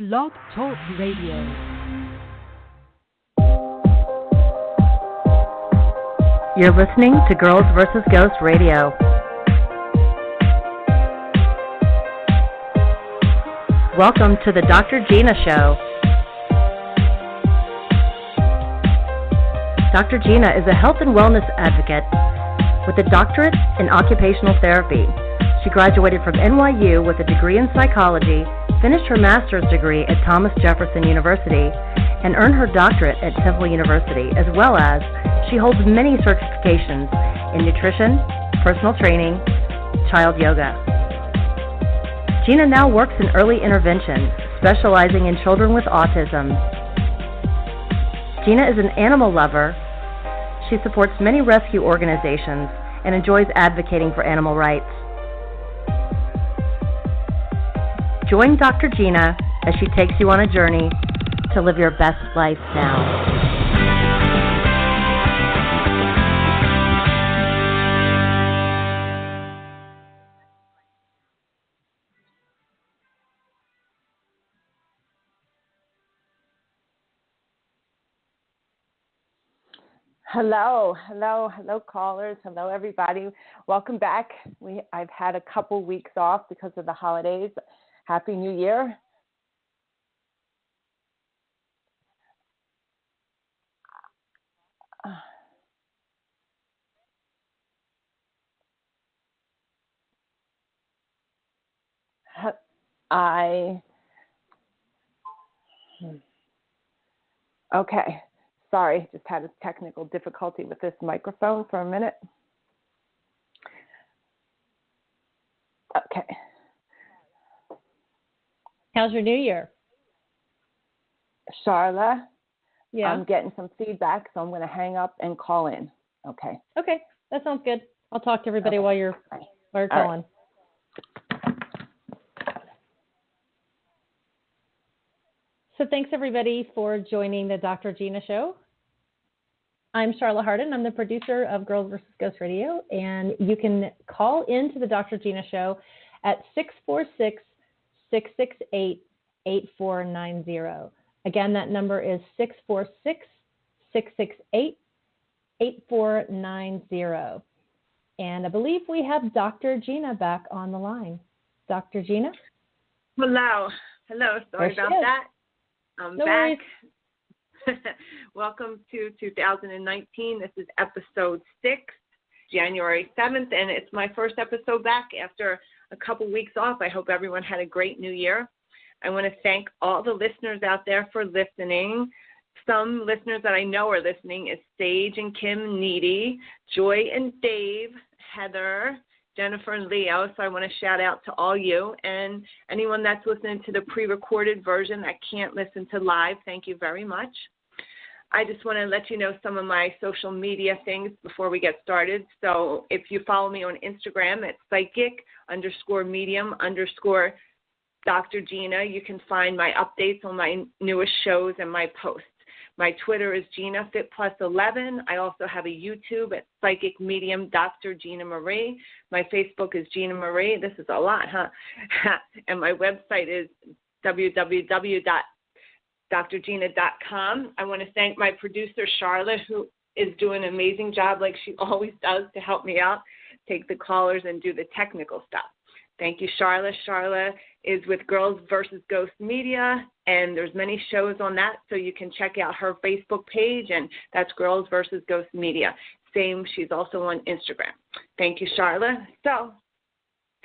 Blog Talk Radio. You're listening to Girls vs. Ghosts Radio. Welcome to the Dr. Gina Show. Dr. Gina is a health and wellness advocate with a doctorate in occupational therapy. She graduated from NYU with a degree in psychology, finished her master's degree at Thomas Jefferson University, and earned her doctorate at Temple University, as well as she holds many certifications in nutrition, personal training, child yoga. Gina now works in early intervention, specializing in children with autism. Gina is an animal lover. She supports many rescue organizations and enjoys advocating for animal rights. Join Dr. Gina as she takes you on a journey to live your best life now. Hello callers. Hello everybody. Welcome back. I've had a couple weeks off because of the holidays. Happy New Year. Okay. Sorry, just had a technical difficulty with this microphone for a minute. Okay. How's your New Year? Charla, yeah. I'm getting some feedback, so I'm going to hang up and call in. Okay. Okay, that sounds good. I'll talk to everybody while you're calling. Right. So thanks everybody for joining the Dr. Gina Show. I'm Charla Hardin. I'm the producer of Girls vs. Ghosts Radio, and you can call into the Dr. Gina Show at 646-668-8490. Again, that number is 646-668-8490. And I believe we have Dr. Gina back on the line. Dr. Gina? Hello. Sorry about that. I'm back. Welcome to 2019. This is episode 6, January 7th, and it's my first episode back after a couple weeks off. I hope everyone had a great new year. I want to thank all the listeners out there for listening. Some listeners that I know are listening is Sage and Kim Needy, Joy and Dave, Heather, Jennifer and Leo, so I want to shout out to all you and anyone that's listening to the pre-recorded version that can't listen to live. Thank you very much. I just want to let you know some of my social media things before we get started. So if you follow me on Instagram, it's psychic_medium_Dr. Gina. You can find my updates on my newest shows and my posts. My Twitter is GinaFitPlus11. I also have a YouTube at Psychic Medium Dr. Gina Marie. My Facebook is Gina Marie. This is a lot, huh? And my website is www.drgina.com. I want to thank my producer, Charlotte, who is doing an amazing job like she always does to help me out, take the callers and do the technical stuff. Thank you, Charlotte. Charlotte is with Girls vs. Ghosts Media, and there's many shows on that, so you can check out her Facebook page, and that's Girls vs. Ghosts Media. Same, she's also on Instagram. Thank you, Charlotte. So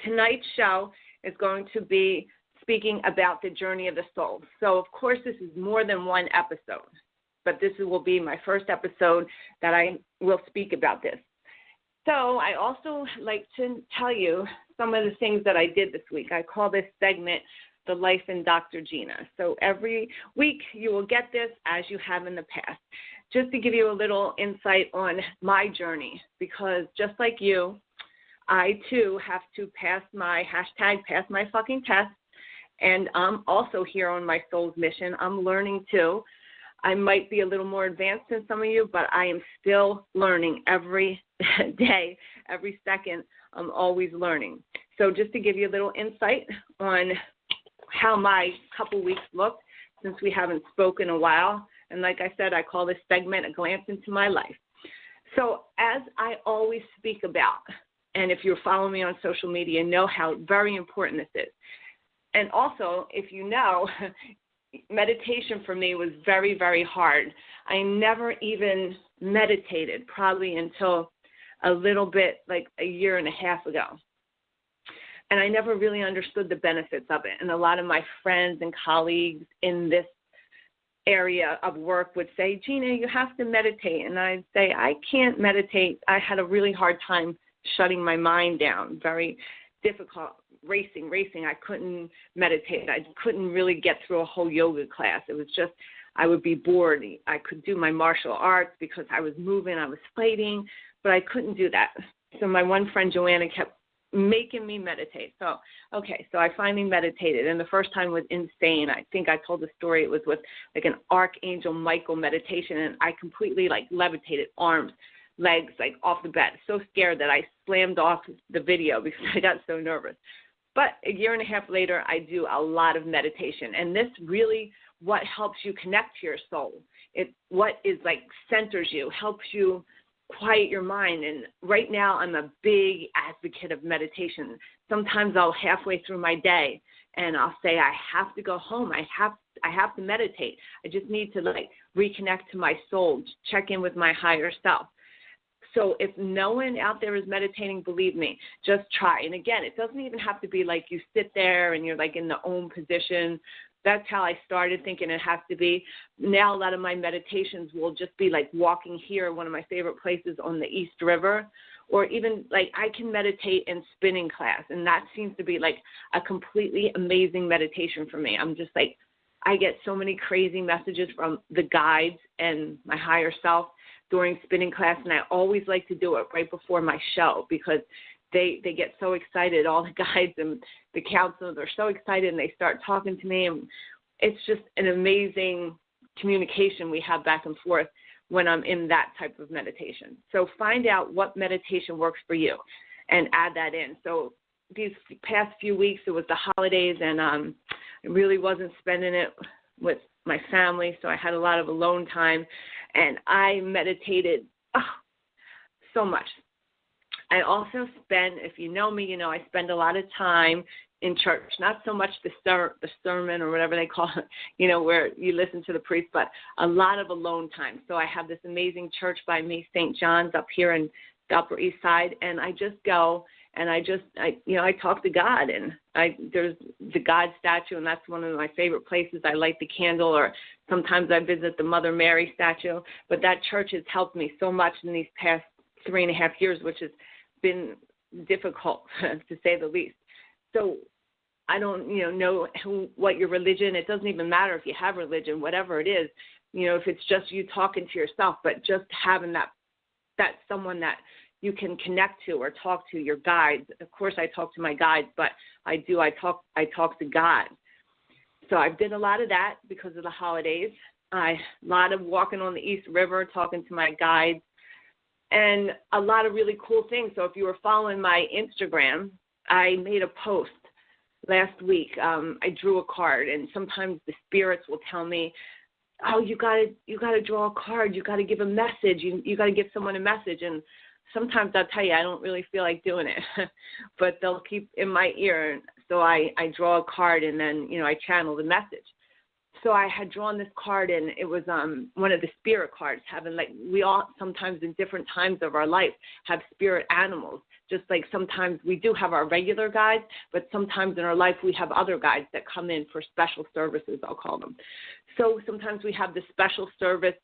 tonight's show is going to be speaking about the journey of the soul. So, of course, this is more than one episode, but this will be my first episode that I will speak about this. So I also like to tell you some of the things that I did this week. I call this segment The Life in Dr. Gina. So every week you will get this as you have in the past, just to give you a little insight on my journey, because just like you, I too have to pass my #PassMyFuckingTest, and I'm also here on my soul's mission. I'm learning too. I might be a little more advanced than some of you, but I am still learning every day, every second. I'm always learning. So just to give you a little insight on how my couple weeks looked since we haven't spoken a while. And like I said, I call this segment A Glance into My Life. So as I always speak about, and if you're following me on social media, know how very important this is. And also, if you know, meditation for me was very, very hard. I never even meditated probably until a little bit like a year and a half ago. And I never really understood the benefits of it. And a lot of my friends and colleagues in this area of work would say, Gina, you have to meditate. And I'd say, I can't meditate. I had a really hard time shutting my mind down, very difficult, racing. I couldn't meditate. I couldn't really get through a whole yoga class. It was just, I would be bored. I could do my martial arts because I was moving, I was fighting, but I couldn't do that. So my one friend, Joanna, kept making me meditate. So I finally meditated, and the first time was insane. I think I told the story. It was with like an Archangel Michael meditation, and I completely like levitated, arms, legs, like off the bed. So scared that I slammed off the video because I got so nervous. But a year and a half later, I do a lot of meditation, and this really what helps you connect to your soul. It what is like centers you, helps you quiet your mind. And right now I'm a big advocate of meditation. Sometimes I'll halfway through my day and I'll say, I have to go home. I have to meditate. I just need to like reconnect to my soul, check in with my higher self. So if no one out there is meditating, believe me, just try. And again, it doesn't even have to be like you sit there and you're like in the Om position. That's how I started thinking it has to be. Now a lot of my meditations will just be like walking here, one of my favorite places on the East River, or even like I can meditate in spinning class, and that seems to be like a completely amazing meditation for me. I'm just like, I get so many crazy messages from the guides and my higher self during spinning class, and I always like to do it right before my show because they get so excited. All the guides and the counselors are so excited, and they start talking to me, and it's just an amazing communication we have back and forth when I'm in that type of meditation. So find out what meditation works for you and add that in. So these past few weeks, it was the holidays, and I really wasn't spending it with my family, so I had a lot of alone time, and I meditated so much. I also spend, if you know me, you know I spend a lot of time in church, not so much the sermon or whatever they call it, you know, where you listen to the priest, but a lot of alone time. So I have this amazing church by me, St. John's, up here in the Upper East Side, and I just go and I talk to God, and there's the God statue, and that's one of my favorite places. I light the candle, or sometimes I visit the Mother Mary statue, but that church has helped me so much in these past 3.5 years, which has been difficult to say the least. So I don't, know what your religion, it doesn't even matter if you have religion, whatever it is, if it's just you talking to yourself, but just having that someone that you can connect to or talk to, your guides. Of course, I talk to my guides, but I talk to God. So I did a lot of that because of the holidays. A lot of walking on the East River, talking to my guides, and a lot of really cool things. So if you were following my Instagram, I made a post last week. I drew a card, and sometimes the spirits will tell me, "Oh, you gotta draw a card. You gotta give a message. You gotta give someone a message." And sometimes I'll tell you, I don't really feel like doing it, but they'll keep in my ear. So I draw a card, and then I channel the message. So I had drawn this card, and it was one of the spirit cards, having we all sometimes in different times of our life have spirit animals. Just like sometimes we do have our regular guides, but sometimes in our life we have other guides that come in for special services, I'll call them. So sometimes we have the special service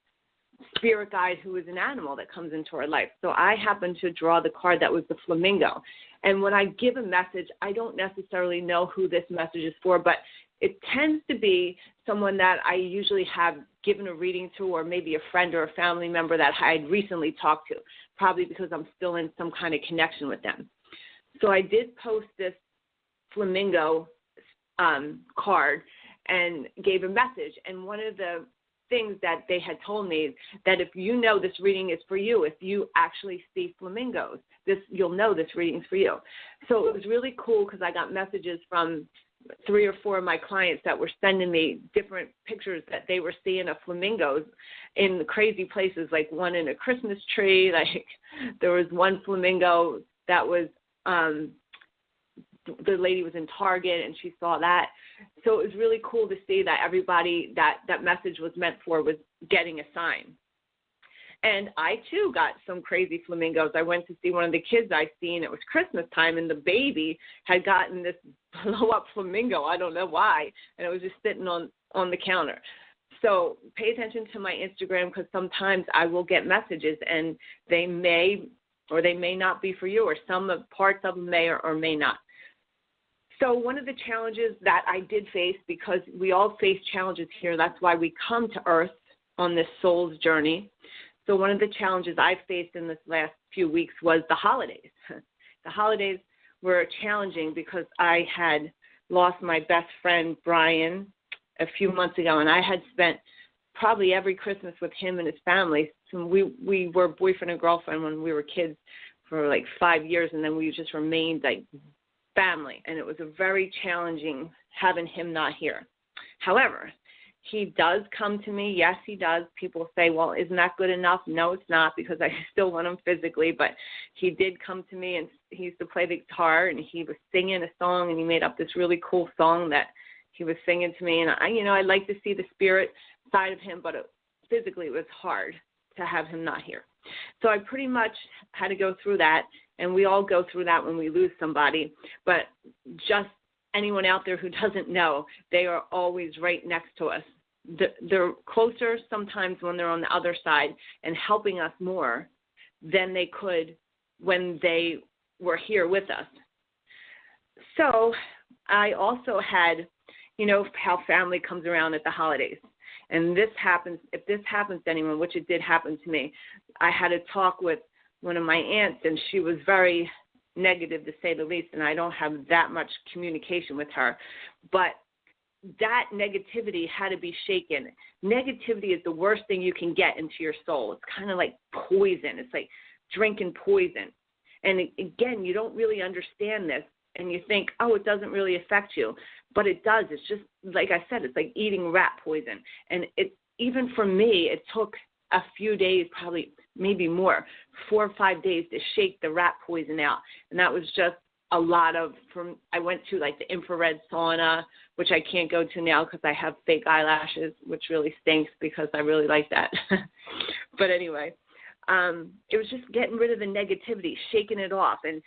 spirit guide who is an animal that comes into our life. So I happened to draw the card that was the flamingo. And when I give a message, I don't necessarily know who this message is for, but it tends to be someone that I usually have given a reading to, or maybe a friend or a family member that I had recently talked to, probably because I'm still in some kind of connection with them. So I did post this flamingo card and gave a message. And one of the things that they had told me is that if you know this reading is for you, if you actually see flamingos, you'll know this reading is for you. So it was really cool because I got messages from 3 or 4 of my clients that were sending me different pictures that they were seeing of flamingos in crazy places, like one in a Christmas tree. Like there was one flamingo that was, the lady was in Target and she saw that. So it was really cool to see that everybody that message was meant for was getting a sign. And I, too, got some crazy flamingos. I went to see one of the kids I'd seen. It was Christmas time, and the baby had gotten this blow-up flamingo. I don't know why. And it was just sitting on the counter. So pay attention to my Instagram, because sometimes I will get messages, and they may or they may not be for you, or some parts of them may or may not. So one of the challenges that I did face, because we all face challenges here, that's why we come to Earth on this soul's journey. So one of the challenges I faced in this last few weeks was the holidays. The holidays were challenging because I had lost my best friend, Brian, a few months ago, and I had spent probably every Christmas with him and his family. So we were boyfriend and girlfriend when we were kids for like 5 years, and then we just remained like family, and it was a very challenging having him not here. However, he does come to me. Yes, he does. People say, well, isn't that good enough? No, it's not, because I still want him physically. But he did come to me, and he used to play the guitar, and he was singing a song, and he made up this really cool song that he was singing to me. And I like to see the spirit side of him, but physically it was hard to have him not here. So I pretty much had to go through that, and we all go through that when we lose somebody. But just anyone out there who doesn't know, they are always right next to us. They're closer sometimes when they're on the other side and helping us more than they could when they were here with us. So I also had, how family comes around at the holidays. And if this happens to anyone, which it did happen to me, I had a talk with one of my aunts, and she was very negative, to say the least, and I don't have that much communication with her. But that negativity had to be shaken. Negativity is the worst thing you can get into your soul. It's kind of like poison. It's like drinking poison. And again, you don't really understand this, and you think, oh, it doesn't really affect you. But it does. It's just, like I said, it's like eating rat poison. And even for me, it took a few days, probably maybe more, 4 or 5 days to shake the rat poison out. And that was just a lot I went to like the infrared sauna, which I can't go to now because I have fake eyelashes, which really stinks because I really like that. But anyway, it was just getting rid of the negativity, shaking it off, and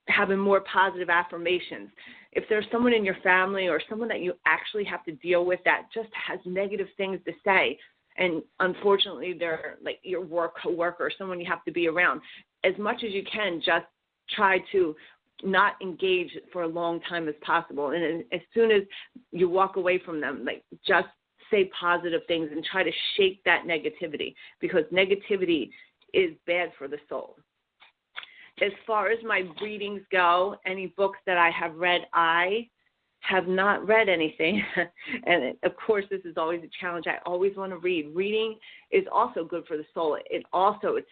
having more positive affirmations. If there's someone in your family or someone that you actually have to deal with that just has negative things to say, and unfortunately they're like your work coworker, someone you have to be around, as much as you can, just try to not engage for a long time as possible. And as soon as you walk away from them, like just say positive things and try to shake that negativity, because negativity is bad for the soul. As far as my readings go, any books that I have read, I have not read anything. And of course, this is always a challenge. I always want to read. Reading is also good for the soul. It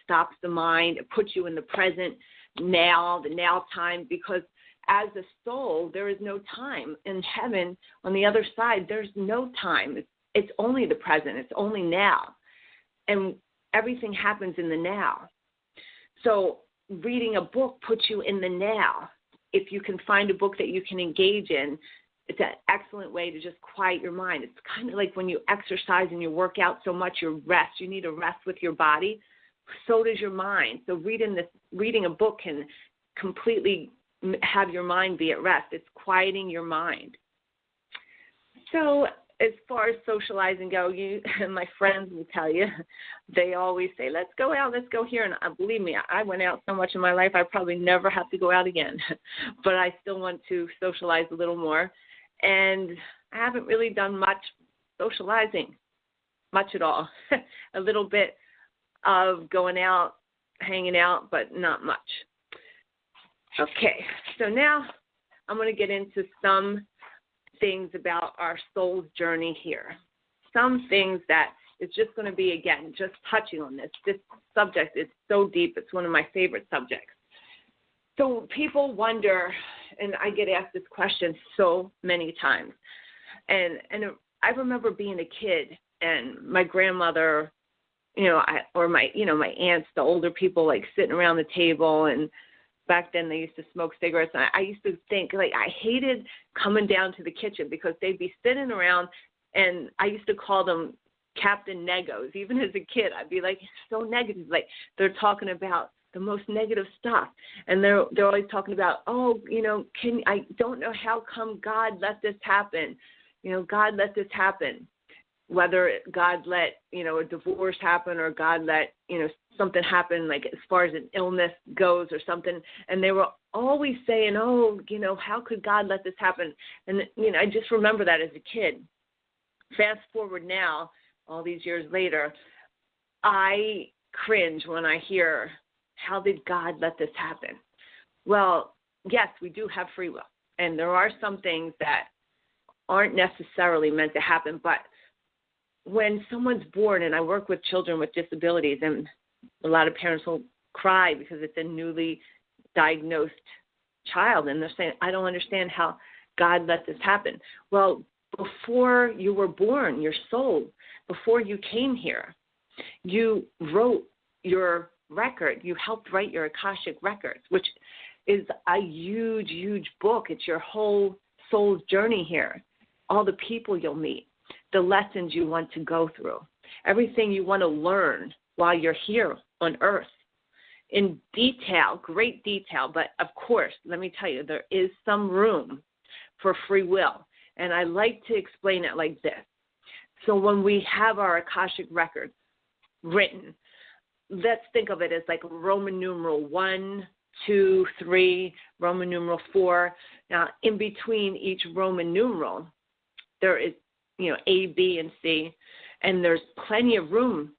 stops the mind. It puts you in the present now, the now time, because as a soul, there is no time. In heaven, on the other side, there's no time. It's only the present. It's only now. And everything happens in the now. So reading a book puts you in the now. If you can find a book that you can engage in, it's an excellent way to just quiet your mind. It's kind of like when you exercise and you work out so much, you rest. You need to rest with your body. So does your mind. So reading a book can completely have your mind be at rest. It's quieting your mind. So as far as socializing go, my friends will tell you, they always say, let's go out, let's go here. And believe me, I went out so much in my life, I probably never have to go out again. But I still want to socialize a little more. And I haven't really done much socializing, much at all. A little bit of going out, hanging out, but not much. Okay, so now I'm going to get into some things about our soul's journey here. Some things that is just going to be, again, just touching on this. This subject is so deep. It's one of my favorite subjects. So people wonder, and I get asked this question so many times, and I remember being a kid and my grandmother, my aunts, the older people, like sitting around the table, and back then they used to smoke cigarettes. And I used to think, like, I hated coming down to the kitchen because they'd be sitting around, and I used to call them Captain Negos. Even as a kid, I'd be like, it's so negative. Like, they're talking about the most negative stuff, and they're always talking about, I don't know how come God let this happen. God let this happen. Whether God let, a divorce happen, or God let, something happen, like as far as an illness goes or something. And they were always saying, how could God let this happen? And, I just remember that as a kid. Fast forward now, all these years later, I cringe when I hear, how did God let this happen? Well, yes, we do have free will. And there are some things that aren't necessarily meant to happen, but when someone's born, and I work with children with disabilities, and a lot of parents will cry because it's a newly diagnosed child, and they're saying, I don't understand how God let this happen. Well, before you were born, your soul, before you came here, you wrote your record. You helped write your Akashic records, which is a huge, huge book. It's your whole soul's journey here, all the people you'll meet, the lessons you want to go through, everything you want to learn while you're here on earth in detail, great detail. But of course, let me tell you, there is some room for free will. And I like to explain it like this. So when we have our Akashic records written, let's think of it as like Roman numeral 1, 2, 3, Roman numeral 4. Now, in between each Roman numeral, there is A, B, and C, and there's plenty of room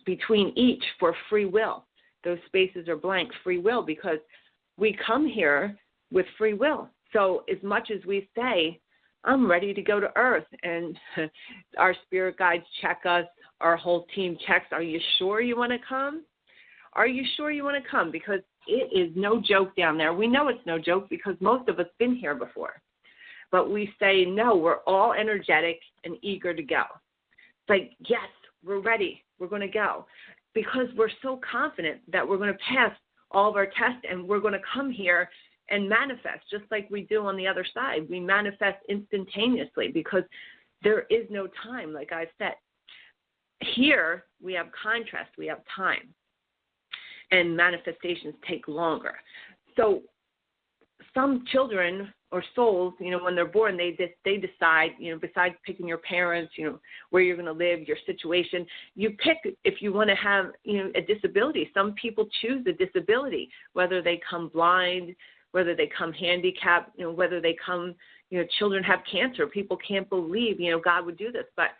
between each for free will. Those spaces are blank, free will, because we come here with free will. So as much as we say, I'm ready to go to Earth, and our spirit guides check us, our whole team checks, are you sure you want to come? Are you sure you want to come? Because it is no joke down there. We know it's no joke because most of us been here before. But we say, no, we're all energetic and eager to go. It's like, yes, we're ready. We're going to go. Because we're so confident that we're going to pass all of our tests, and we're going to come here and manifest just like we do on the other side. We manifest instantaneously because there is no time, like I said. Here, we have contrast. We have time. And manifestations take longer. So some children or souls, when they're born, they decide, besides picking your parents, where you're going to live, your situation, you pick if you want to have, a disability. Some people choose a disability, whether they come blind, whether they come handicapped, whether they come, children have cancer. People can't believe, God would do this, but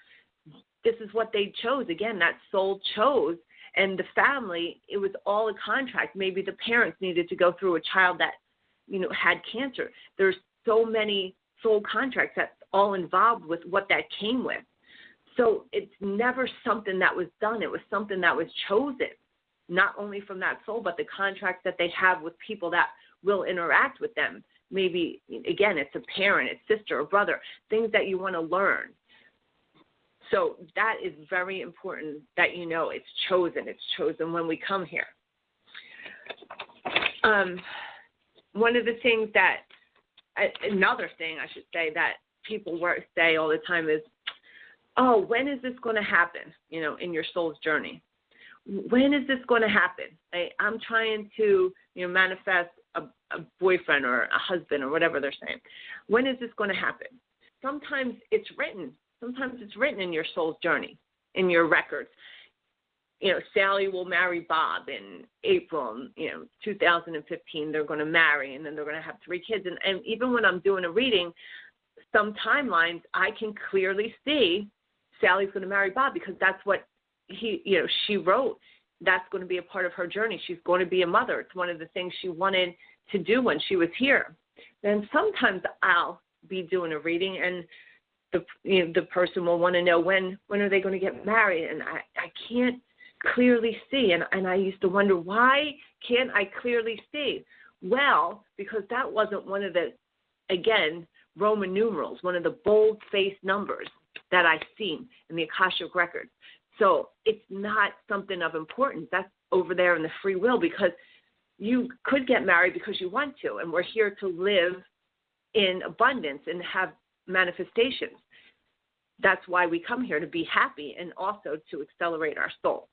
this is what they chose. Again, that soul chose, and the family, it was all a contract. Maybe the parents needed to go through a child that, had cancer. There's so many soul contracts that's all involved with what that came with. So it's never something that was done. It was something that was chosen, not only from that soul, but the contracts that they have with people that will interact with them. Maybe, again, it's a parent, it's sister or brother, things that you want to learn. So that is very important that it's chosen. It's chosen when we come here. One of the things another thing I should say that people say all the time is, oh, when is this going to happen, in your soul's journey? When is this going to happen? I'm trying to, manifest a boyfriend or a husband or whatever they're saying. When is this going to happen? Sometimes it's written. Sometimes it's written in your soul's journey, in your records. Sally will marry Bob in April, 2015, they're going to marry, and then they're going to have 3 kids. And even when I'm doing a reading, some timelines, I can clearly see Sally's going to marry Bob because that's what she wrote. That's going to be a part of her journey. She's going to be a mother. It's one of the things she wanted to do when she was here. Then sometimes I'll be doing a reading, and the person will want to know when are they going to get married, and I can't clearly see, and I used to wonder, why can't I clearly see? Well, because that wasn't one of the, again, Roman numerals, one of the bold-faced numbers that I've seen in the Akashic records. So it's not something of importance. That's over there in the free will, because you could get married because you want to, and we're here to live in abundance and have manifestations. That's why we come here, to be happy and also to accelerate our soul.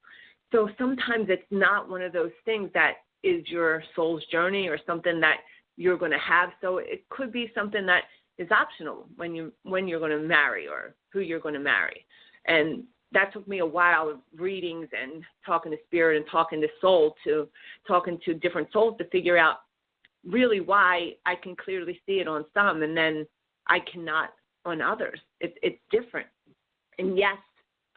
So sometimes it's not one of those things that is your soul's journey or something that you're going to have. So it could be something that is optional when you're going to marry or who you're going to marry. And that took me a while of readings and talking to spirit and talking to soul, to talking to different souls to figure out really why I can clearly see it on some and then I cannot on others. It's different. And yes,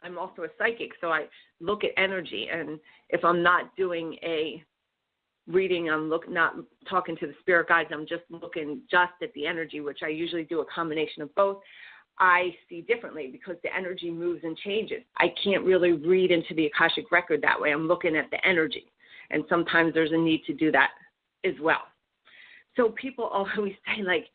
I'm also a psychic, so I look at energy. And if I'm not doing a reading, I'm not talking to the spirit guides, I'm just looking just at the energy, which I usually do a combination of both. I see differently because the energy moves and changes. I can't really read into the Akashic record that way. I'm looking at the energy. And sometimes there's a need to do that as well. So people always say, like,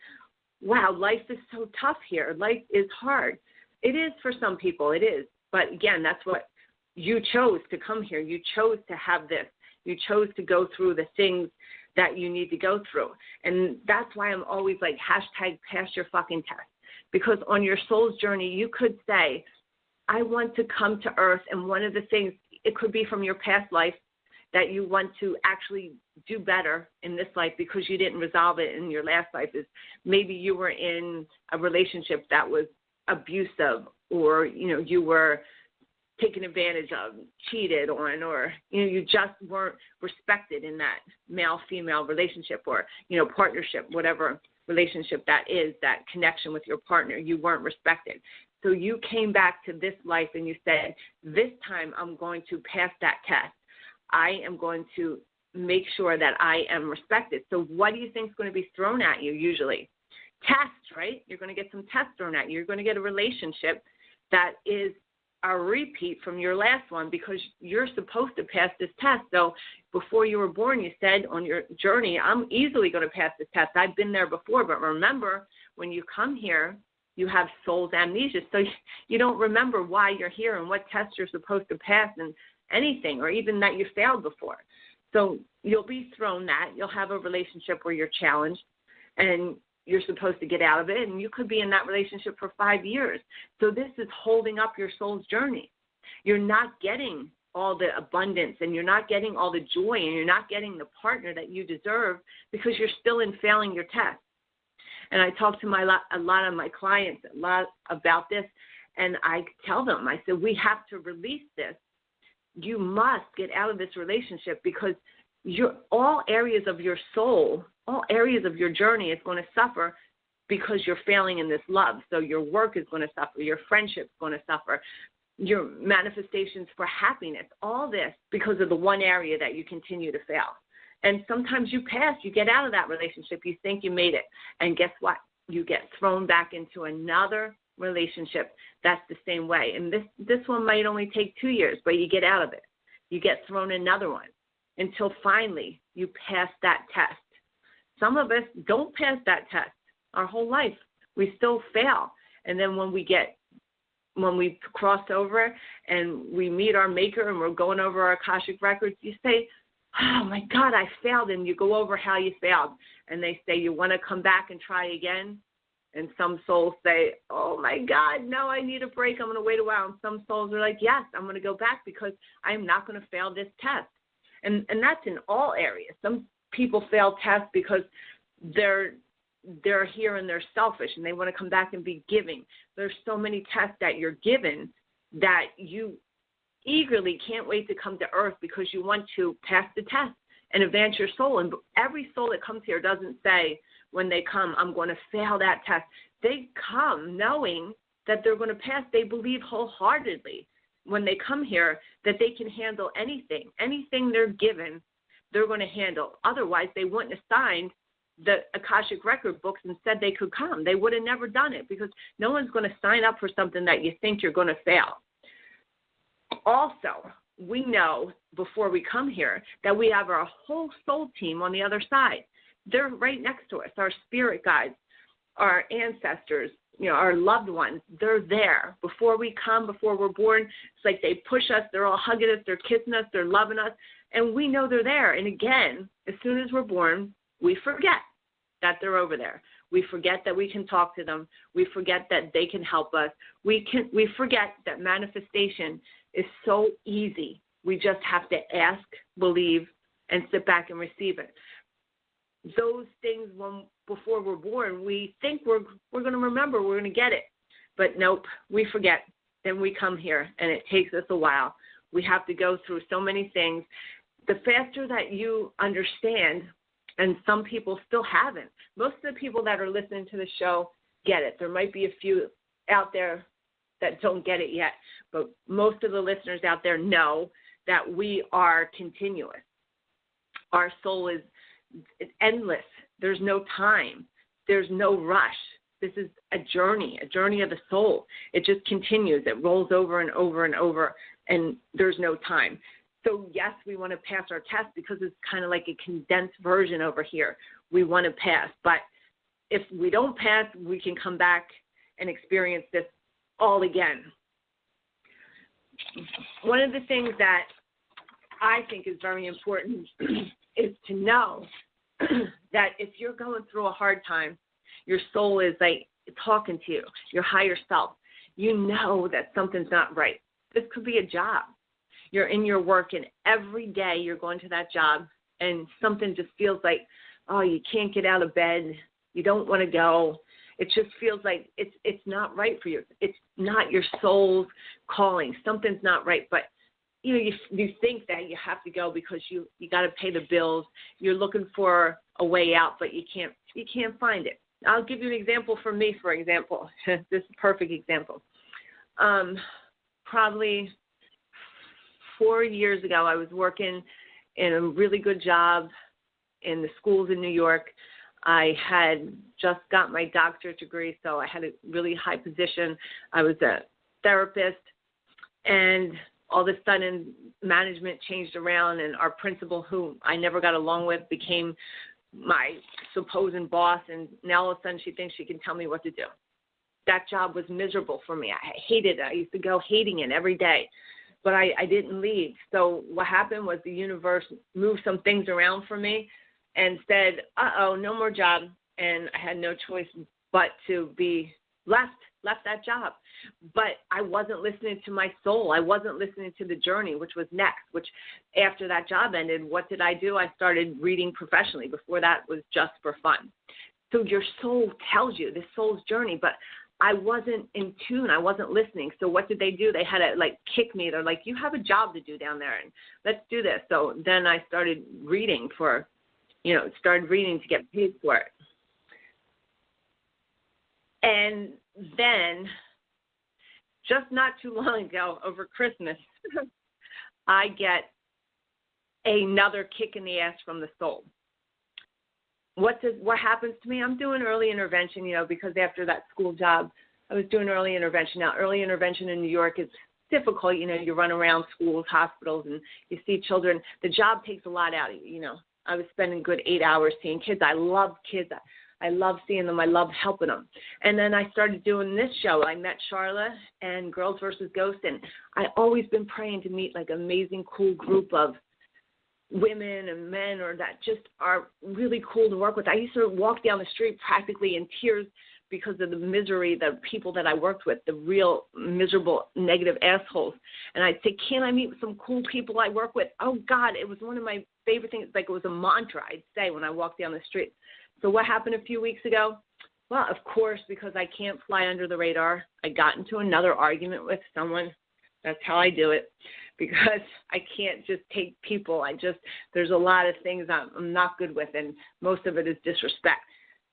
wow, life is so tough here. Life is hard. It is for some people, it is. But again, that's what you chose to come here. You chose to have this. You chose to go through the things that you need to go through. And that's why I'm always like, hashtag pass your fucking test. Because on your soul's journey, you could say, I want to come to earth. And one of the things, it could be from your past life, that you want to actually do better in this life because you didn't resolve it in your last life, is maybe you were in a relationship that was abusive, or, you were taken advantage of, cheated on, or, you just weren't respected in that male-female relationship or, partnership, whatever relationship that is, that connection with your partner, you weren't respected. So you came back to this life and you said, this time I'm going to pass that test. I am going to make sure that I am respected. So what do you think is going to be thrown at you usually? Tests, right? You're going to get some tests thrown at you. You're going to get a relationship that is a repeat from your last one because you're supposed to pass this test. So before you were born, you said on your journey, I'm easily going to pass this test. I've been there before. But remember, when you come here, you have soul's amnesia. So you don't remember why you're here and what tests you're supposed to pass and anything, or even that you failed before. So you'll be thrown that. You'll have a relationship where you're challenged and you're supposed to get out of it, and you could be in that relationship for 5 years. So this is holding up your soul's journey. You're not getting all the abundance, and you're not getting all the joy, and you're not getting the partner that you deserve because you're still in failing your test. And I talk to a lot of my clients a lot about this, and I tell them, I said, we have to release this. You must get out of this relationship because all areas of your soul, all areas of your journey is going to suffer because you're failing in this love. So your work is going to suffer. Your friendship is going to suffer. Your manifestations for happiness, all this because of the one area that you continue to fail. And sometimes you pass, you get out of that relationship, you think you made it. And guess what? You get thrown back into another relationship that's the same way. And this one might only take 2 years, but you get out of it. You get thrown another one until finally you pass that test. Some of us don't pass that test our whole life. We still fail. And then when we cross over and we meet our maker and we're going over our Akashic records, you say, oh my God, I failed. And you go over how you failed. And they say, you want to come back and try again? And some souls say, oh my God, no, I need a break. I'm going to wait a while. And some souls are like, yes, I'm going to go back because I'm not going to fail this test. And that's in all areas. Some people fail tests because they're here and they're selfish and they want to come back and be giving. There's so many tests that you're given that you eagerly can't wait to come to earth because you want to pass the test and advance your soul. And every soul that comes here doesn't say when they come, I'm going to fail that test. They come knowing that they're going to pass. They believe wholeheartedly when they come here that they can handle anything. Anything they're given, they're going to handle. Otherwise, they wouldn't have signed the Akashic record books and said they could come. They would have never done it because no one's going to sign up for something that you think you're going to fail. Also, we know before we come here that we have our whole soul team on the other side. they're right next to us. Our spirit guides, our ancestors, our loved ones, they're there. Before we come, before we're born, it's like they push us, they're all hugging us, they're kissing us, they're loving us, and we know they're there. And again, as soon as we're born, we forget that they're over there. We forget that we can talk to them. We forget that they can help us. We forget that manifestation is so easy. We just have to ask, believe, and sit back and receive it. Those things, before we're born, we think we're going to remember, we're going to get it. But nope, we forget. Then we come here, and it takes us a while. We have to go through so many things. The faster that you understand, and some people still haven't. Most of the people that are listening to the show get it. There might be a few out there that don't get it yet, but most of the listeners out there know that we are continuous. Our soul is endless. There's no time. There's no rush. This is a journey of the soul. It just continues. It rolls over and over and over, and there's no time. So, yes, we want to pass our test because it's kind of like a condensed version over here. We want to pass. But if we don't pass, we can come back and experience this all again. One of the things that I think is very important is to know that if you're going through a hard time, your soul is like talking to you, your higher self. You know that something's not right. This could be a job. You're in your work, and every day you're going to that job, and something just feels like, oh, you can't get out of bed. You don't want to go. It just feels like it's not right for you. It's not your soul's calling. Something's not right. But you think that you have to go because you got to pay the bills. You're looking for a way out, but you can't find it. I'll give you an example from me, for example. This is a perfect example. Probably 4 years ago, I was working in a really good job in the schools in New York. I had just got my doctorate degree, so I had a really high position. I was a therapist, and all of a sudden, management changed around, and our principal, who I never got along with, became my supposed boss, and now all of a sudden she thinks she can tell me what to do. That job was miserable for me. I hated it. I used to go hating it every day. But I didn't leave. So what happened was the universe moved some things around for me and said, no more job. And I had no choice but to be left that job. But I wasn't listening to my soul. I wasn't listening to the journey, which was next, which after that job ended, what did I do? I started reading professionally. Before that was just for fun. So your soul tells you this soul's journey, but I wasn't in tune. I wasn't listening. So what did they do? They had to kick me. They're like, you have a job to do down there, and let's do this. So then I started reading to get paid for it. And then just not too long ago, over Christmas, I get another kick in the ass from the soul. What happens to me? I'm doing early intervention, because after that school job, I was doing early intervention. Now, early intervention in New York is difficult. You run around schools, hospitals, and you see children. The job takes a lot out of you. I was spending good 8 hours seeing kids. I love kids. I love seeing them. I love helping them. And then I started doing this show. I met Charla and Girls vs. Ghosts, and I always been praying to meet amazing, cool group of women and men that just are really cool to work with. I used to walk down the street practically in tears because of the misery, the people that I worked with, the real miserable, negative assholes. And I'd say, can't I meet some cool people I work with? Oh, God, it was one of my favorite things. It was a mantra I'd say when I walked down the street. So what happened a few weeks ago? Well, of course, because I can't fly under the radar, I got into another argument with someone. That's how I do it. Because I can't just take people. There's a lot of things I'm not good with, and most of it is disrespect.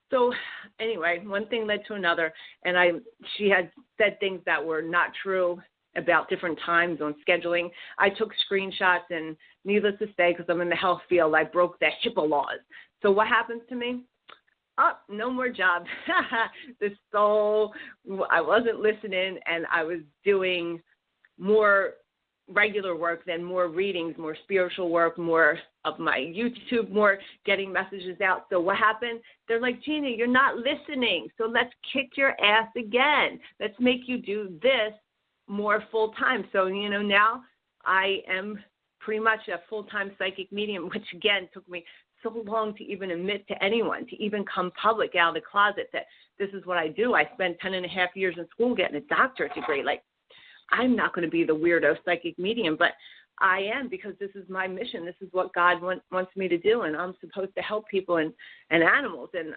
So anyway, one thing led to another, and she had said things that were not true about different times on scheduling. I took screenshots, and needless to say, because I'm in the health field, I broke the HIPAA laws. So what happens to me? No more job. The soul, I wasn't listening, and I was doing more regular work, then more readings, more spiritual work, more of my YouTube, more getting messages out. So what happened? They're like, Gina, you're not listening. So let's kick your ass again. Let's make you do this more full time. So, now I am pretty much a full-time psychic medium, which again took me so long to even admit to anyone, to even come public out of the closet that this is what I do. I spent 10.5 years in school getting a doctorate degree. Like, I'm not going to be the weirdo psychic medium, but I am, because this is my mission. This is what God wants me to do, and I'm supposed to help people and animals, and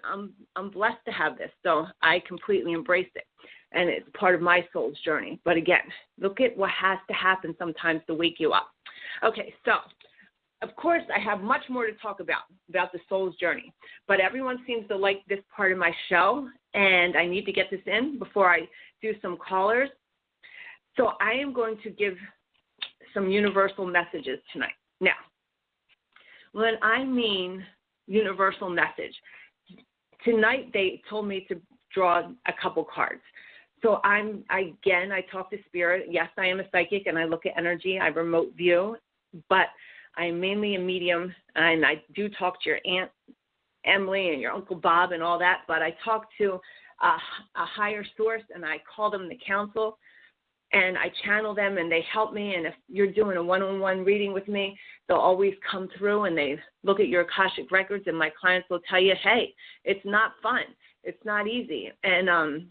I'm blessed to have this. So I completely embrace it, and it's part of my soul's journey. But again, look at what has to happen sometimes to wake you up. Okay, so of course I have much more to talk about the soul's journey, but everyone seems to like this part of my show, and I need to get this in before I do some callers. So I am going to give some universal messages tonight. Now, when I mean universal message, tonight they told me to draw a couple cards. So I talk to spirit. Yes, I am a psychic, and I look at energy. I remote view, but I'm mainly a medium, and I do talk to your Aunt Emily and your Uncle Bob and all that, but I talk to a higher source, and I call them the council, and I channel them, and they help me. And if you're doing a one-on-one reading with me, they'll always come through, and they look at your Akashic records, and my clients will tell you, hey, it's not fun. It's not easy. And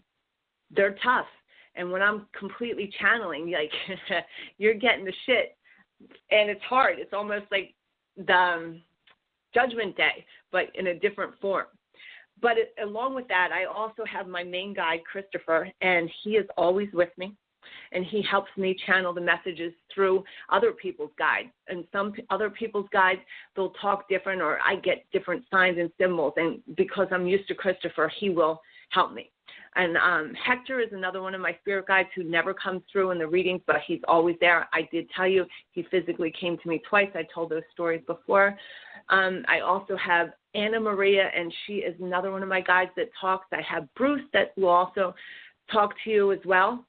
they're tough. And when I'm completely channeling, like, you're getting the shit, and it's hard. It's almost like the Judgment Day, but in a different form. But along with that, I also have my main guide, Christopher, and he is always with me. And he helps me channel the messages through other people's guides. And some other people's guides, they'll talk different, or I get different signs and symbols. And because I'm used to Christopher, he will help me. And Hector is another one of my spirit guides who never comes through in the readings, but he's always there. I did tell you he physically came to me twice. I told those stories before. I also have Anna Maria, and she is another one of my guides that talks. I have Bruce that will also talk to you as well.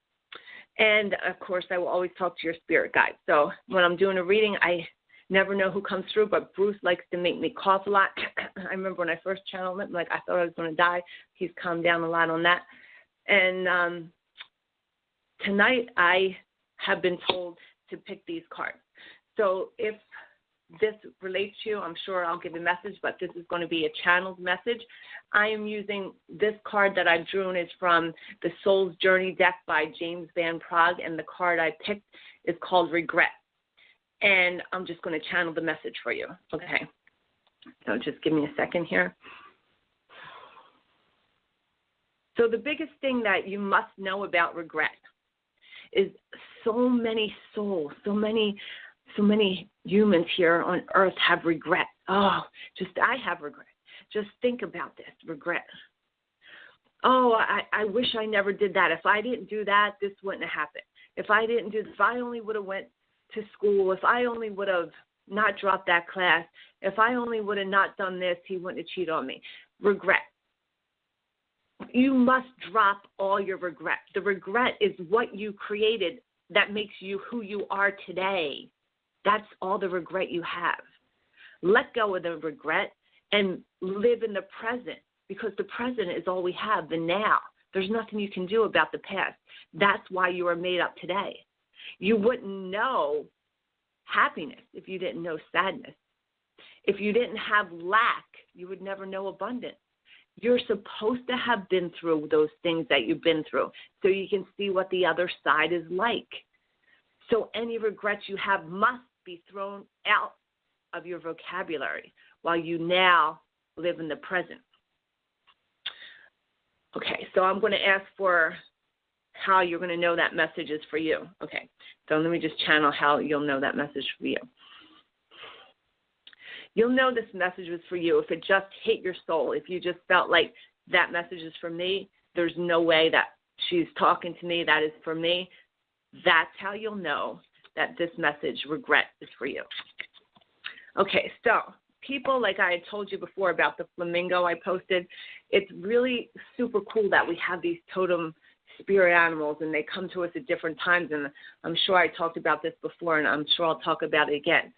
And, of course, I will always talk to your spirit guide. So when I'm doing a reading, I never know who comes through, but Bruce likes to make me cough a lot. I remember when I first channeled him, like, I thought I was going to die. He's calmed down a lot on that. And tonight I have been told to pick these cards. So if this relates to you, I'm sure I'll give a message, but this is going to be a channeled message. I am using this card that I've drawn is from the Soul's Journey deck by James Van Prague, and the card I picked is called Regret. And I'm just going to channel the message for you. Okay. So just give me a second here. So the biggest thing that you must know about regret is so many souls, so many humans here on earth have regret. I have regret. Just think about this, regret. I wish I never did that. If I didn't do that, this wouldn't have happened. If I only would have went to school, if I only would have not dropped that class, if I only would have not done this, he wouldn't have cheated on me. Regret. You must drop all your regret. The regret is what you created that makes you who you are today. That's all the regret you have. Let go of the regret and live in the present, because the present is all we have, the now. There's nothing you can do about the past. That's why you are made up today. You wouldn't know happiness if you didn't know sadness. If you didn't have lack, you would never know abundance. You're supposed to have been through those things that you've been through so you can see what the other side is like. So any regrets you have must be thrown out of your vocabulary while you now live in the present. Okay, so I'm going to ask for how you're going to know that message is for you. Okay, so let me just channel how you'll know that message for you. You'll know this message was for you if it just hit your soul. If you just felt like that message is for me, there's no way that she's talking to me, that is for me. That's how you'll know that this message, regret, is for you. Okay, so people, like I had told you before about the flamingo I posted, it's really super cool that we have these totem spirit animals, and they come to us at different times. And I'm sure I talked about this before, and I'm sure I'll talk about it again.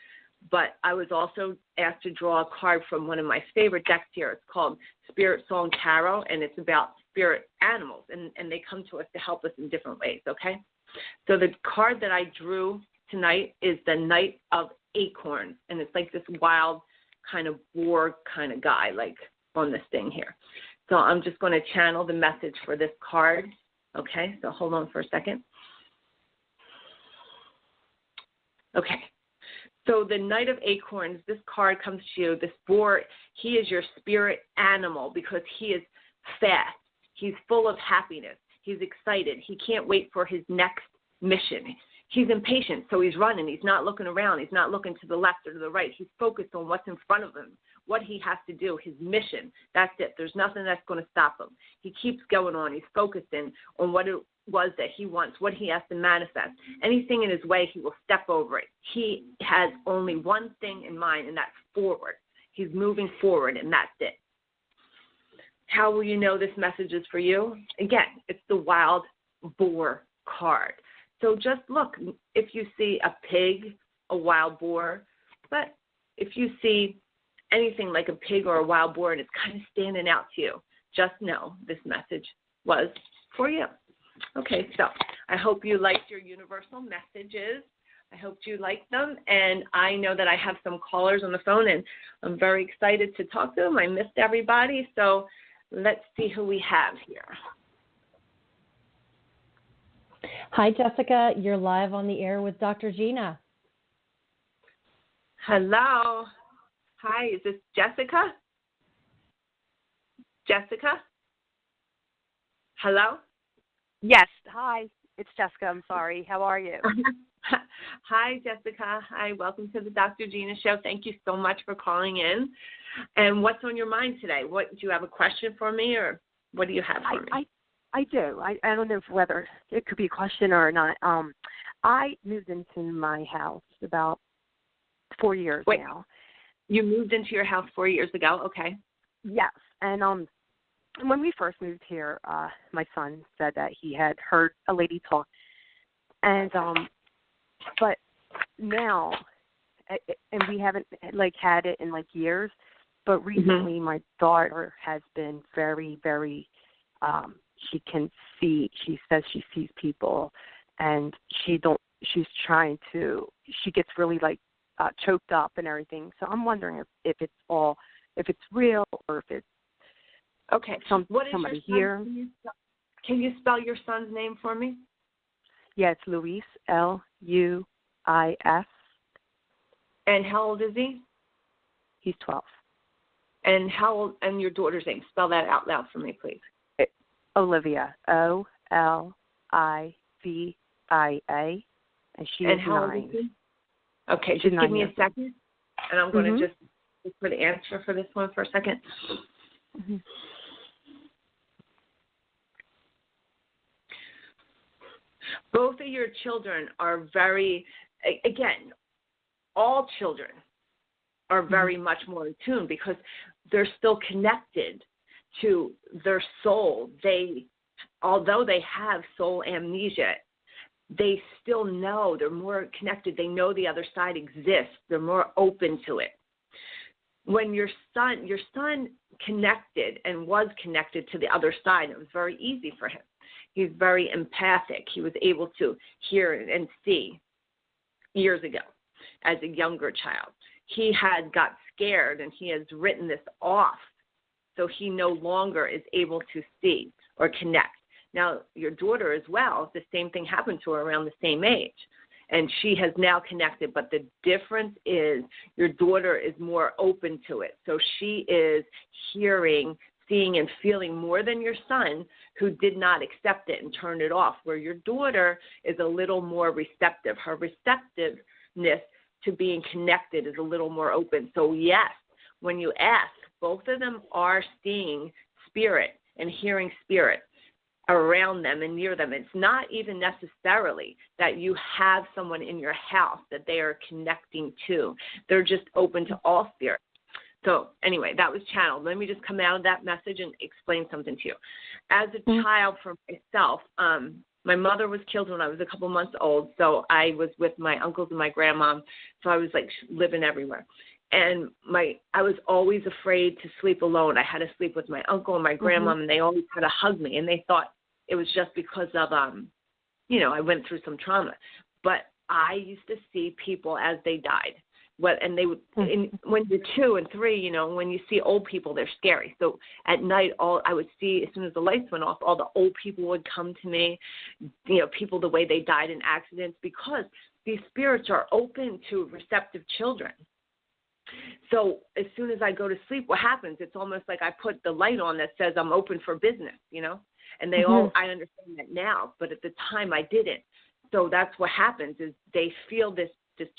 But I was also asked to draw a card from one of my favorite decks here. It's called Spirit Song Tarot, and it's about spirit animals, and they come to us to help us in different ways, okay? So the card that I drew tonight is the Knight of Acorns, and it's like this wild kind of boar kind of guy, like on this thing here. So I'm just going to channel the message for this card, okay? So hold on for a second. Okay. So the Knight of Acorns, this card comes to you. This boar, he is your spirit animal because he is fast. He's full of happiness. He's excited. He can't wait for his next mission. He's impatient, so he's running. He's not looking around. He's not looking to the left or to the right. He's focused on what's in front of him, what he has to do, his mission. That's it. There's nothing that's going to stop him. He keeps going on. He's focusing on what it was that he wants, what he has to manifest. Anything in his way, he will step over it. He has only one thing in mind, and that's forward. He's moving forward, and that's it. How will you know this message is for you? Again, it's the wild boar card. So just look, if you see a pig, a wild boar, but if you see anything like a pig or a wild boar and it's kind of standing out to you, just know this message was for you. Okay, so I hope you liked your universal messages. I hope you liked them, and I know that I have some callers on the phone, and I'm very excited to talk to them. I missed everybody, so let's see who we have here. Hi, Jessica. You're live on the air with Dr. Gina. Hello. Hi, is this Jessica? Jessica? Hello? Yes. Hi, it's Jessica. I'm sorry. How are you? Hi, Jessica. Hi, welcome to the Dr. Gina Show. Thank you so much for calling in. And what's on your mind today? What do you have a question for me, or what do you have for me? I do. I don't know whether it could be a question or not. I moved into my house about 4 years now. You moved into your house 4 years ago? Okay. Yes. And when we first moved here, my son said that he had heard a lady talk. And but now, and we haven't had it in years, but recently my daughter has been very, very she can see, she says she sees people, and she gets really choked up and everything. So I'm wondering if it's real or if it's somebody here. Can you spell your son's name for me? Yeah, it's Luis, Luis. And how old is he? He's 12. And how old? And your daughter's name? Spell that out loud for me, please. Olivia, Olivia, and she is 9. Old is he? Okay, She's just give me a second, and I'm going to just look for the answer for this one for a second. Mm-hmm. Both of your children are very, again, all children are very much more in tune because they're still connected to their soul. Although they have soul amnesia, they still know they're more connected. They know the other side exists. They're more open to it. When your son connected and was connected to the other side, it was very easy for him. He's very empathic. He was able to hear and see years ago as a younger child. He had got scared, and he has written this off, so he no longer is able to see or connect. Now, your daughter as well, the same thing happened to her around the same age, and she has now connected, but the difference is your daughter is more open to it. So she is hearing, seeing, and feeling more than your son, who did not accept it and turned it off, where your daughter is a little more receptive. Her receptiveness to being connected is a little more open. So yes, when you ask, both of them are seeing spirit and hearing spirit around them and near them. It's not even necessarily that you have someone in your house that they are connecting to. They're just open to all spirits. So anyway, that was channeled. Let me just come out of that message and explain something to you. As a child for myself, my mother was killed when I was a couple months old, so I was with my uncles and my grandma, so I was like living everywhere. And I was always afraid to sleep alone. I had to sleep with my uncle and my grandma, and they always had to hug me, and they thought it was just because of, I went through some trauma. But I used to see people as they died. And they would, when you're 2 and 3, when you see old people, they're scary. So at night, I would see, as soon as the lights went off, all the old people would come to me, people the way they died in accidents, because these spirits are open to receptive children. So as soon as I go to sleep, what happens? It's almost like I put the light on that says I'm open for business, and they I understand that now, but at the time I didn't. So that's what happens is they feel this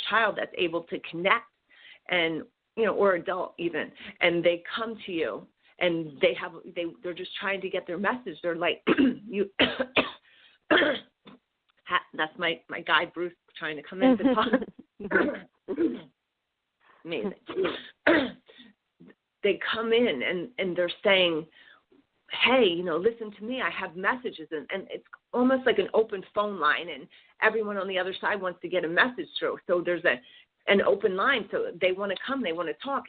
child that's able to connect and, or adult even, and they come to you and they're just trying to get their message. They're like, that's my guy, Bruce, trying to come in to talk. Amazing. They come in and they're saying, hey, listen to me. I have messages. And it's almost like an open phone line, and everyone on the other side wants to get a message through. So there's an open line. So they want to come. They want to talk.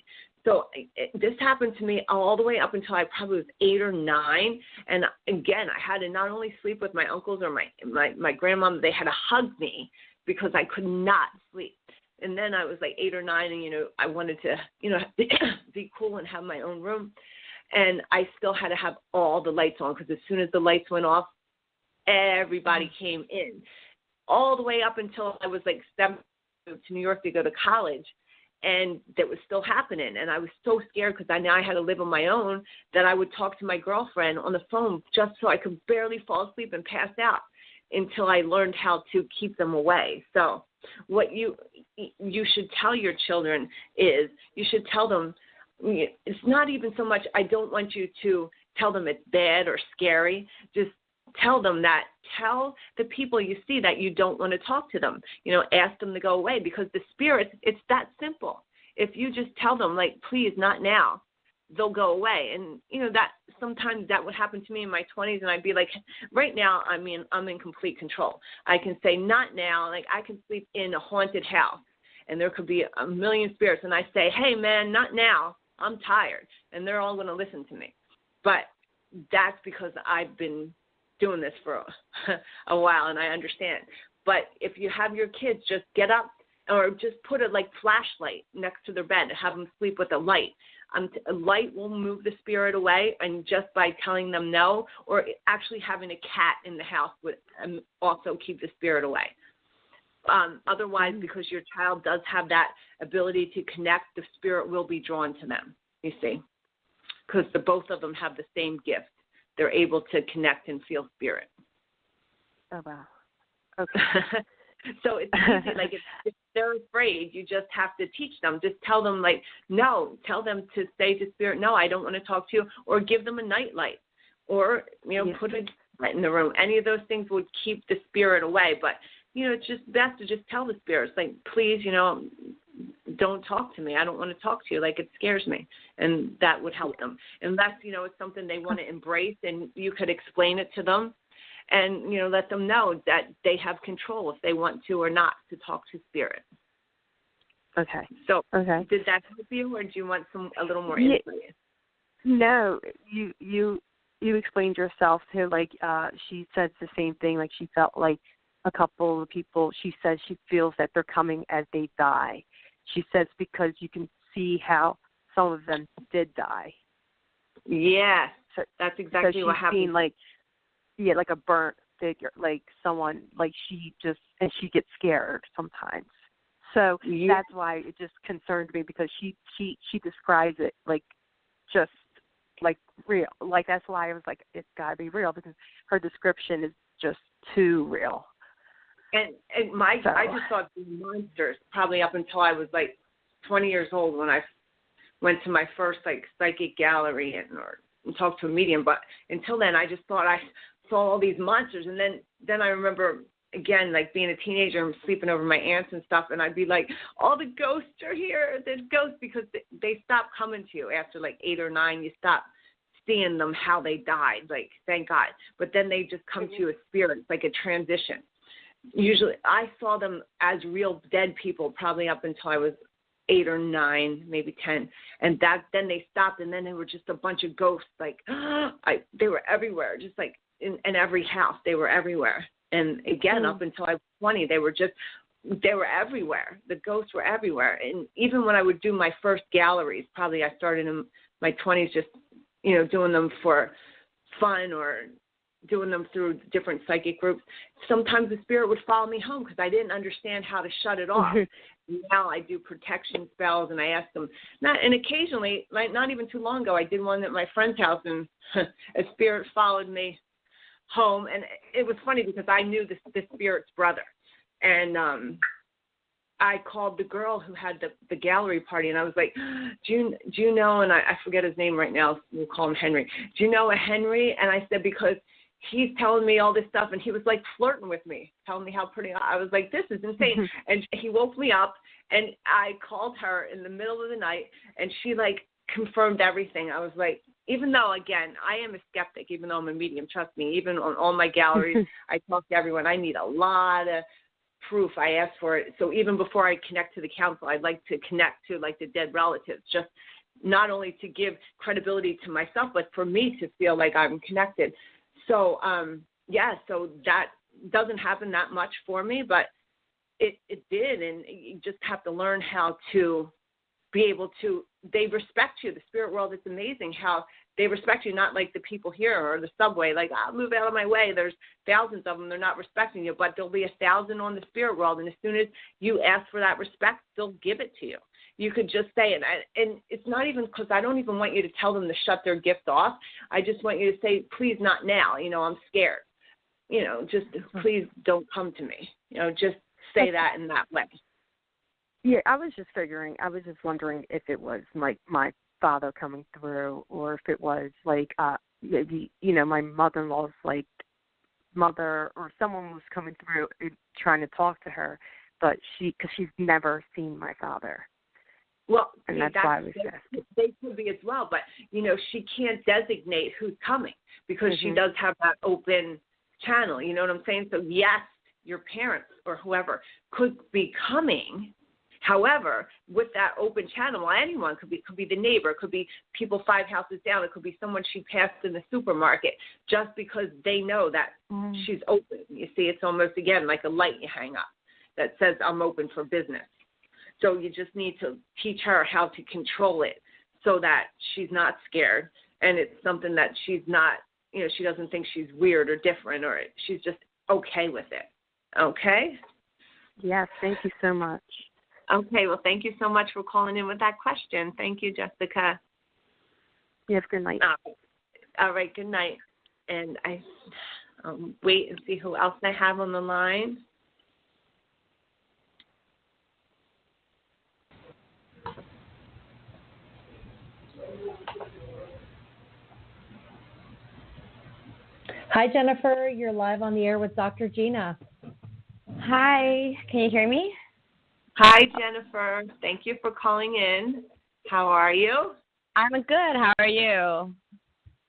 So this happened to me all the way up until I probably was 8 or 9. And again, I had to not only sleep with my uncles or my grandmom, they had to hug me because I could not sleep. And then I was like 8 or 9, and, I wanted to, be cool and have my own room. And I still had to have all the lights on, because as soon as the lights went off, everybody came in. All the way up until I was like 7 to New York to go to college, and that was still happening. And I was so scared because I had to live on my own that I would talk to my girlfriend on the phone just so I could barely fall asleep and pass out until I learned how to keep them away. So what you should tell your children is you should tell them, it's not even so much, I don't want you to tell them it's bad or scary. Just tell the people you see that you don't want to talk to them. Ask them to go away, because the spirits, it's that simple. If you just tell them, like, please, not now, they'll go away. And, that sometimes that would happen to me in my 20s, and I'd be like, right now, I'm in complete control. I can say, not now. Like, I can sleep in a haunted house, and there could be a million spirits, and I say, hey, man, not now. I'm tired, and they're all going to listen to me. But that's because I've been doing this for a while, and I understand. But if you have your kids, just get up or just put a flashlight next to their bed and have them sleep with a light. A light will move the spirit away, and just by telling them no, or actually having a cat in the house would also keep the spirit away. Otherwise, because your child does have that ability to connect, the spirit will be drawn to them, you see, because both of them have the same gift. They're able to connect and feel spirit. Oh, wow. Okay. So it's easy. If they're afraid, you just have to teach them. Just tell them, no. Tell them to say to spirit, no, I don't want to talk to you, or give them a nightlight, or, put a light in the room. Any of those things would keep the spirit away. But, it's just best to just tell the spirits, please, don't talk to me. I don't want to talk to you. It scares me. And that would help them. Unless, it's something they want to embrace, and you could explain it to them and, let them know that they have control if they want to or not to talk to spirit. Okay. So did that help you, or do you want a little more insight? No, you explained yourself too. She said the same thing. She felt like a couple of people, she says she feels that they're coming as they die. She says because you can see how some of them did die. Yes, so, that's exactly what happened. Like a burnt figure, someone, she gets scared sometimes. So that's why it just concerned me, because she describes it just real. That's why I was like, it's got to be real, because her description is just too real. And I just thought the monsters probably up until I was 20 years old, when I went to my first psychic gallery and talked to a medium. But until then, I just thought I saw all these monsters. And then I remember again, like being a teenager and sleeping over my aunts and stuff, and I'd be like, all the ghosts are here. There's ghosts, because they stop coming to you after like 8 or 9. You stop seeing them how they died, like, thank God. But then they just come to you as spirits, like a transition. Usually I saw them as real dead people probably up until I was 8 or 9, maybe 10. And then they stopped, and then they were just a bunch of ghosts. Like, they were everywhere, just like in every house. They were everywhere. And again, up until I was 20, they were everywhere. The ghosts were everywhere. And even when I would do my first galleries, probably I started in my 20s, just, doing them for fun or doing them through different psychic groups. Sometimes the spirit would follow me home because I didn't understand how to shut it off. Now I do protection spells, and I ask them. And occasionally, like not even too long ago, I did one at my friend's house, and a spirit followed me home. And it was funny because I knew the spirit's brother. And I called the girl who had the gallery party, and I was like, do you know, and I forget his name right now, we'll call him Henry. Do you know a Henry? And I said, because he's telling me all this stuff, and he was like flirting with me, telling me how pretty I was. Like, this is insane. And he woke me up, and I called her in the middle of the night, and she like confirmed everything. I was like, even though, again, I am a skeptic, even though I'm a medium, trust me, even on all my galleries, I talk to everyone. I need a lot of proof. I ask for it. So even before I connect to the council, I'd like to connect to like the dead relatives, just not only to give credibility to myself, but for me to feel like I'm connected. So, so that doesn't happen that much for me, but it did. And you just have to learn how to be able to, they respect you. The spirit world, it's amazing how they respect you, not like the people here or the subway, like, I'll move out of my way. There's thousands of them. They're not respecting you, but there'll be 1,000 on the spirit world. And as soon as you ask for that respect, they'll give it to you. You could just say it. And it's not even because I don't even want you to tell them to shut their gift off. I just want you to say, please, not now. I'm scared. Just please don't come to me. Just say that in that way. Yeah, I was just wondering if it was like my father coming through, or if it was like, maybe, my mother-in-law's like mother or someone was coming through trying to talk to her, but because she's never seen my father. Well, and that's why I was asking. They could be as well, but, she can't designate who's coming because she does have that open channel. You know what I'm saying? So, yes, your parents or whoever could be coming. However, with that open channel, anyone could be the neighbor, could be people 5 houses down, it could be someone she passed in the supermarket, just because they know that she's open. You see, it's almost, again, like a light you hang up that says, I'm open for business. So you just need to teach her how to control it so that she's not scared, and it's something that she's not, she doesn't think she's weird or different, or she's just okay with it. Okay? Yes, thank you so much. Okay, well, thank you so much for calling in with that question. Thank you, Jessica. You have a good night. All right, good night. And I'll wait and see who else I have on the line. Hi, Jennifer. You're live on the air with Dr. Gina. Hi. Can you hear me? Hi, Jennifer. Thank you for calling in. How are you? I'm good. How are you?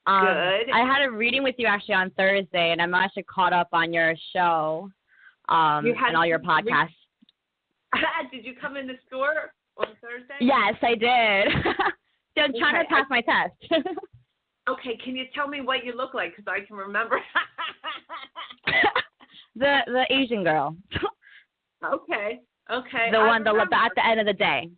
Good. I had a reading with you actually on Thursday, and I'm actually caught up on your show and all your podcasts. Did you come in the store on Thursday? Yes, I did. So I'm trying to pass my test. Okay, can you tell me what you look like, because I can remember? the Asian girl. Okay. The one at the end of the day.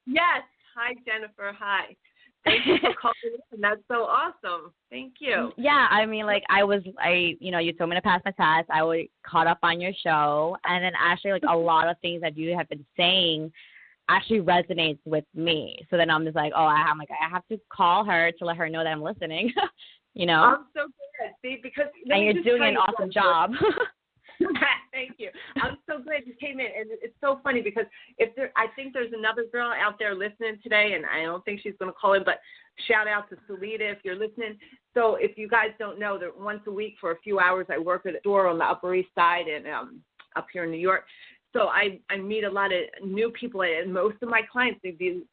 Yes. Hi, Jennifer. Hi. Thank you for calling in. That's so awesome. Thank you. Yeah, I mean, like, you told me to pass my test. I was caught up on your show, and then actually, like, a lot of things that you have been saying actually resonates with me. So then I'm just like, I have to call her to let her know that I'm listening. I'm so good. See, because and you're doing an awesome job. Thank you. I'm so glad you came in, and it's so funny because I think there's another girl out there listening today, and I don't think she's going to call in, but shout out to Salita if you're listening. So if you guys don't know, that once a week for a few hours I work at a store on the Upper East Side, and up here in New York. So I meet a lot of new people, and most of my clients, they be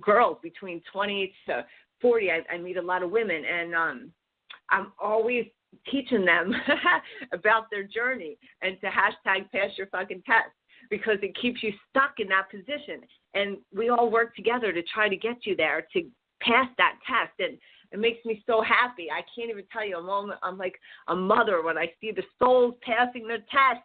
girls between 20 to 40. I meet a lot of women, and I'm always teaching them about their journey and to hashtag pass your fucking test, because it keeps you stuck in that position. And we all work together to try to get you there, to pass that test. And it makes me so happy. I can't even tell you. I'm like a mother when I see the souls passing their test.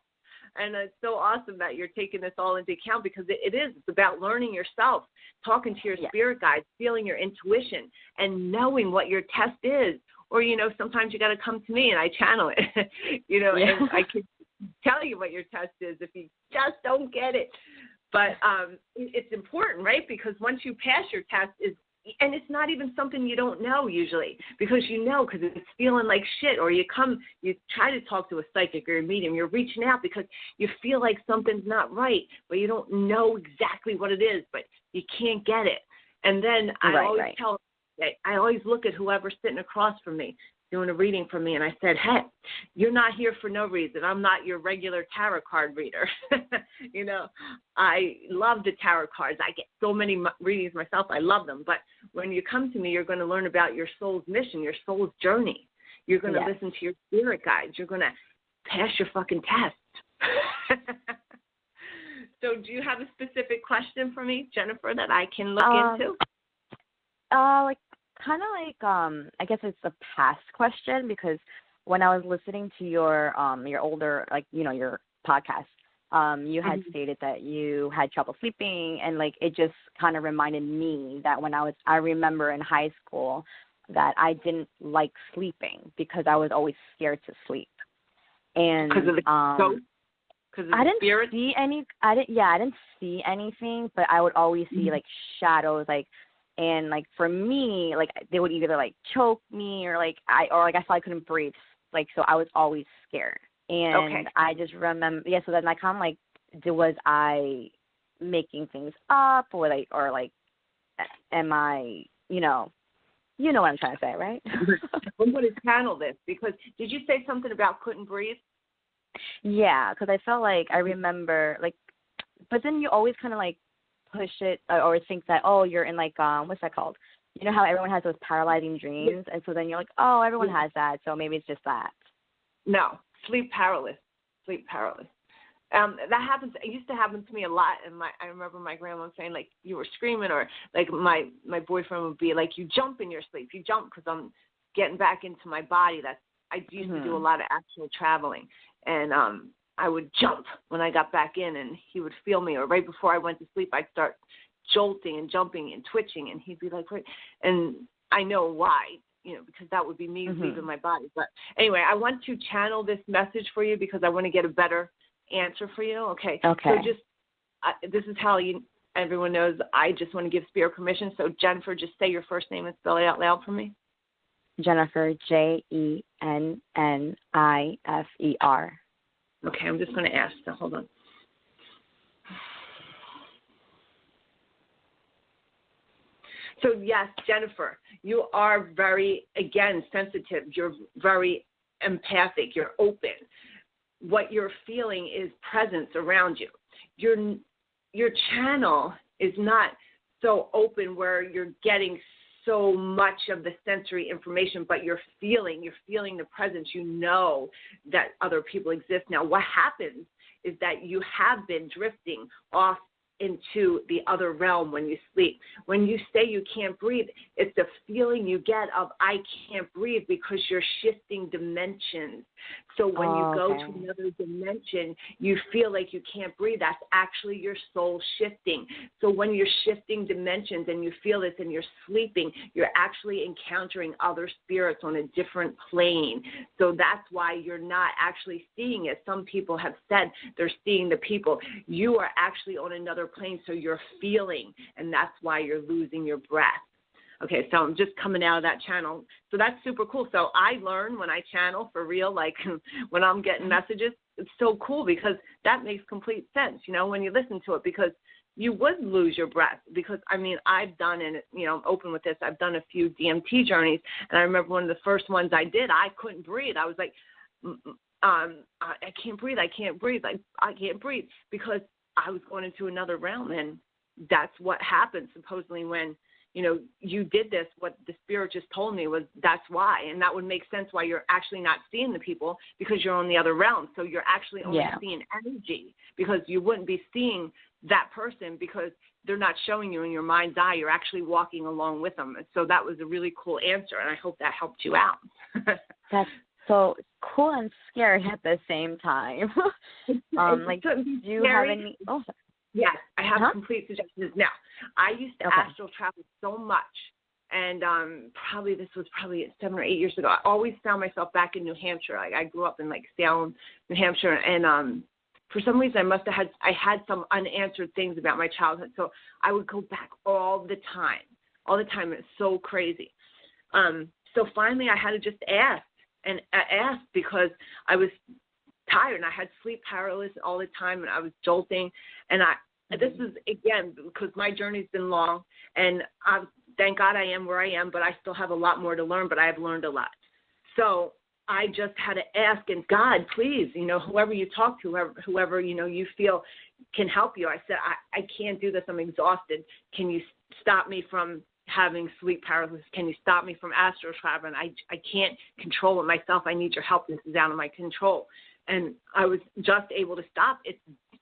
And it's so awesome that you're taking this all into account, because it is. It's about learning yourself, talking to your spirit guides, feeling your intuition, and knowing what your test is. Or, sometimes you got to come to me and I channel it, and I can tell you what your test is if you just don't get it. But it's important, right? Because once you pass your test, and it's not even something you don't know usually, because because it's feeling like shit, or you try to talk to a psychic or a medium, you're reaching out because you feel like something's not right, but you don't know exactly what it is, but you can't get it. And then I always look at whoever's sitting across from me doing a reading for me, and I said, hey, you're not here for no reason. I'm not your regular tarot card reader. I love the tarot cards. I get so many readings myself. I love them. But when you come to me, you're going to learn about your soul's mission, your soul's journey. You're going to listen to your spirit guides. You're going to pass your fucking test. So do you have a specific question for me, Jennifer, that I can look into? I guess it's a past question, because when I was listening to your older, your podcast, you had stated that you had trouble sleeping, and it just kind of reminded me that I remember in high school that I didn't like sleeping because I was always scared to sleep. And because of the ghost? I didn't see any. I didn't see anything, but I would always see shadows, and for me, they would either choke me, or I felt I couldn't breathe, so I was always scared. And I just remember, so then I kind of was I making things up, or am I, you know what I'm trying to say, right? I'm going to channel this, because did you say something about couldn't breathe? Yeah, because I felt I remember, but then you always kind of push it or think that, you're in what's that called? You know how everyone has those paralyzing dreams, and so then you're everyone has that, so maybe it's just that. No, sleep paralysis. That happens. It used to happen to me a lot, and I remember my grandma saying you were screaming, or my boyfriend would be you jump in your sleep. You jump because I'm getting back into my body. I used to do a lot of actual traveling, and I would jump when I got back in, and he would feel me. Or right before I went to sleep, I'd start jolting and jumping and twitching, and he'd be like, "What?" And I know why, because that would be me leaving my body. But anyway, I want to channel this message for you, because I want to get a better answer for you. Okay. So just this is how everyone knows. I just want to give spirit permission. So Jennifer, just say your first name and spell it out loud for me. Jennifer, Jennifer. Okay, I'm just going to ask. So hold on. So yes, Jennifer, you are very, again, sensitive. You're very empathic. You're open. What you're feeling is presence around you. Your channel is not so open where you're getting so much of the sensory information, but you're feeling the presence. You know that other people exist. Now, what happens is that you have been drifting off into the other realm when you sleep. When you say you can't breathe, it's the feeling you get of I can't breathe, because you're shifting dimensions. So when you go to another dimension, you feel like you can't breathe. That's actually your soul shifting. So when you're shifting dimensions and you feel this and you're sleeping, you're actually encountering other spirits on a different plane. So that's why you're not actually seeing it. Some people have said they're seeing the people. You are actually on another plane, so you're feeling, and that's why you're losing your breath. Okay, so I'm just coming out of that channel. So that's super cool. So I learn when I channel for real, when I'm getting messages, it's so cool, because that makes complete sense, when you listen to it, because you would lose your breath. Because, I've done, and, I'm open with this, I've done a few DMT journeys, and I remember one of the first ones I did, I couldn't breathe. I was I can't breathe. I can't breathe. I can't breathe because I was going into another realm. And that's what happens supposedly when, you did this. What the spirit just told me was that's why. And that would make sense why you're actually not seeing the people, because you're on the other realm. So you're actually only seeing energy, because you wouldn't be seeing that person because they're not showing you in your mind's eye. You're actually walking along with them. And so that was a really cool answer, and I hope that helped you out. That's so cool and scary at the same time. Do you have any? Oh, yes, I have complete suggestions. Now, I used to astral travel so much, and this was 7 or 8 years ago. I always found myself back in New Hampshire. I grew up in Salem, New Hampshire, and for some reason I had some unanswered things about my childhood, so I would go back all the time. It's so crazy. So finally, I had to just ask. And I asked because I was tired and I had sleep paralysis all the time and I was jolting. And this is, again, because my journey's been long, and thank God I am where I am, but I still have a lot more to learn, but I have learned a lot. So I just had to ask, and God, please, whoever you talk to, whoever you feel can help you. I said, I can't do this. I'm exhausted. Can you stop me from having sleep paralysis? Can you stop me from astral traveling? I can't control it myself. I need your help. This is out of my control. And I was just able to stop.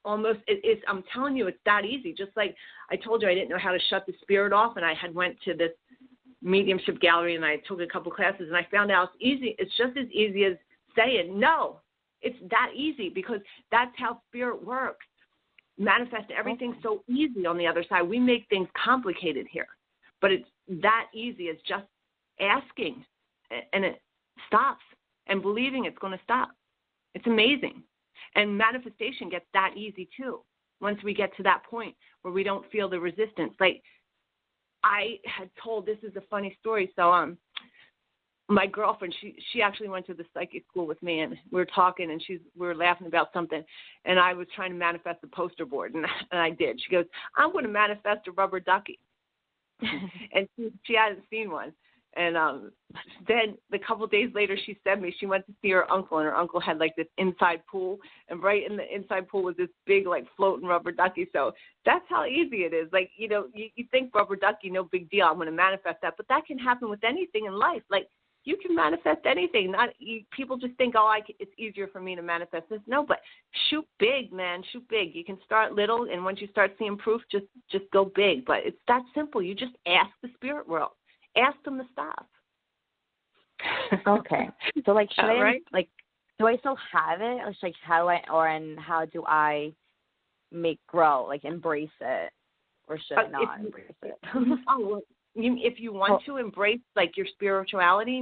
I'm telling you, it's that easy. Just like I told you, I didn't know how to shut the spirit off, and I had went to this mediumship gallery and I took a couple classes, and I found out it's just as easy as saying no. It's that easy, because that's how spirit works. Manifest everything so easy on the other side. We make things complicated here. But it's that easy as just asking, and it stops, and believing it's going to stop. It's amazing. And manifestation gets that easy too, once we get to that point where we don't feel the resistance. Like I had told, this is a funny story. So my girlfriend, she actually went to the psychic school with me, and we were talking, and we were laughing about something, and I was trying to manifest a poster board, and I did. She goes, I'm going to manifest a rubber ducky. And she hadn't seen one. And then a couple of days later, she sent me, she went to see her uncle, and her uncle had this inside pool, and right in the inside pool was this big floating rubber ducky. So that's how easy it is. You think rubber ducky, no big deal, I'm going to manifest that, but that can happen with anything in life. You can manifest anything. People just think, it's easier for me to manifest this. No, but shoot big, man. Shoot big. You can start little, and once you start seeing proof, just go big. But it's that simple. You just ask the spirit world. Ask them to stop. Okay. So, should I, do I still have it? How do I make grow, embrace it? Or should I not embrace it? If you want to embrace your spirituality,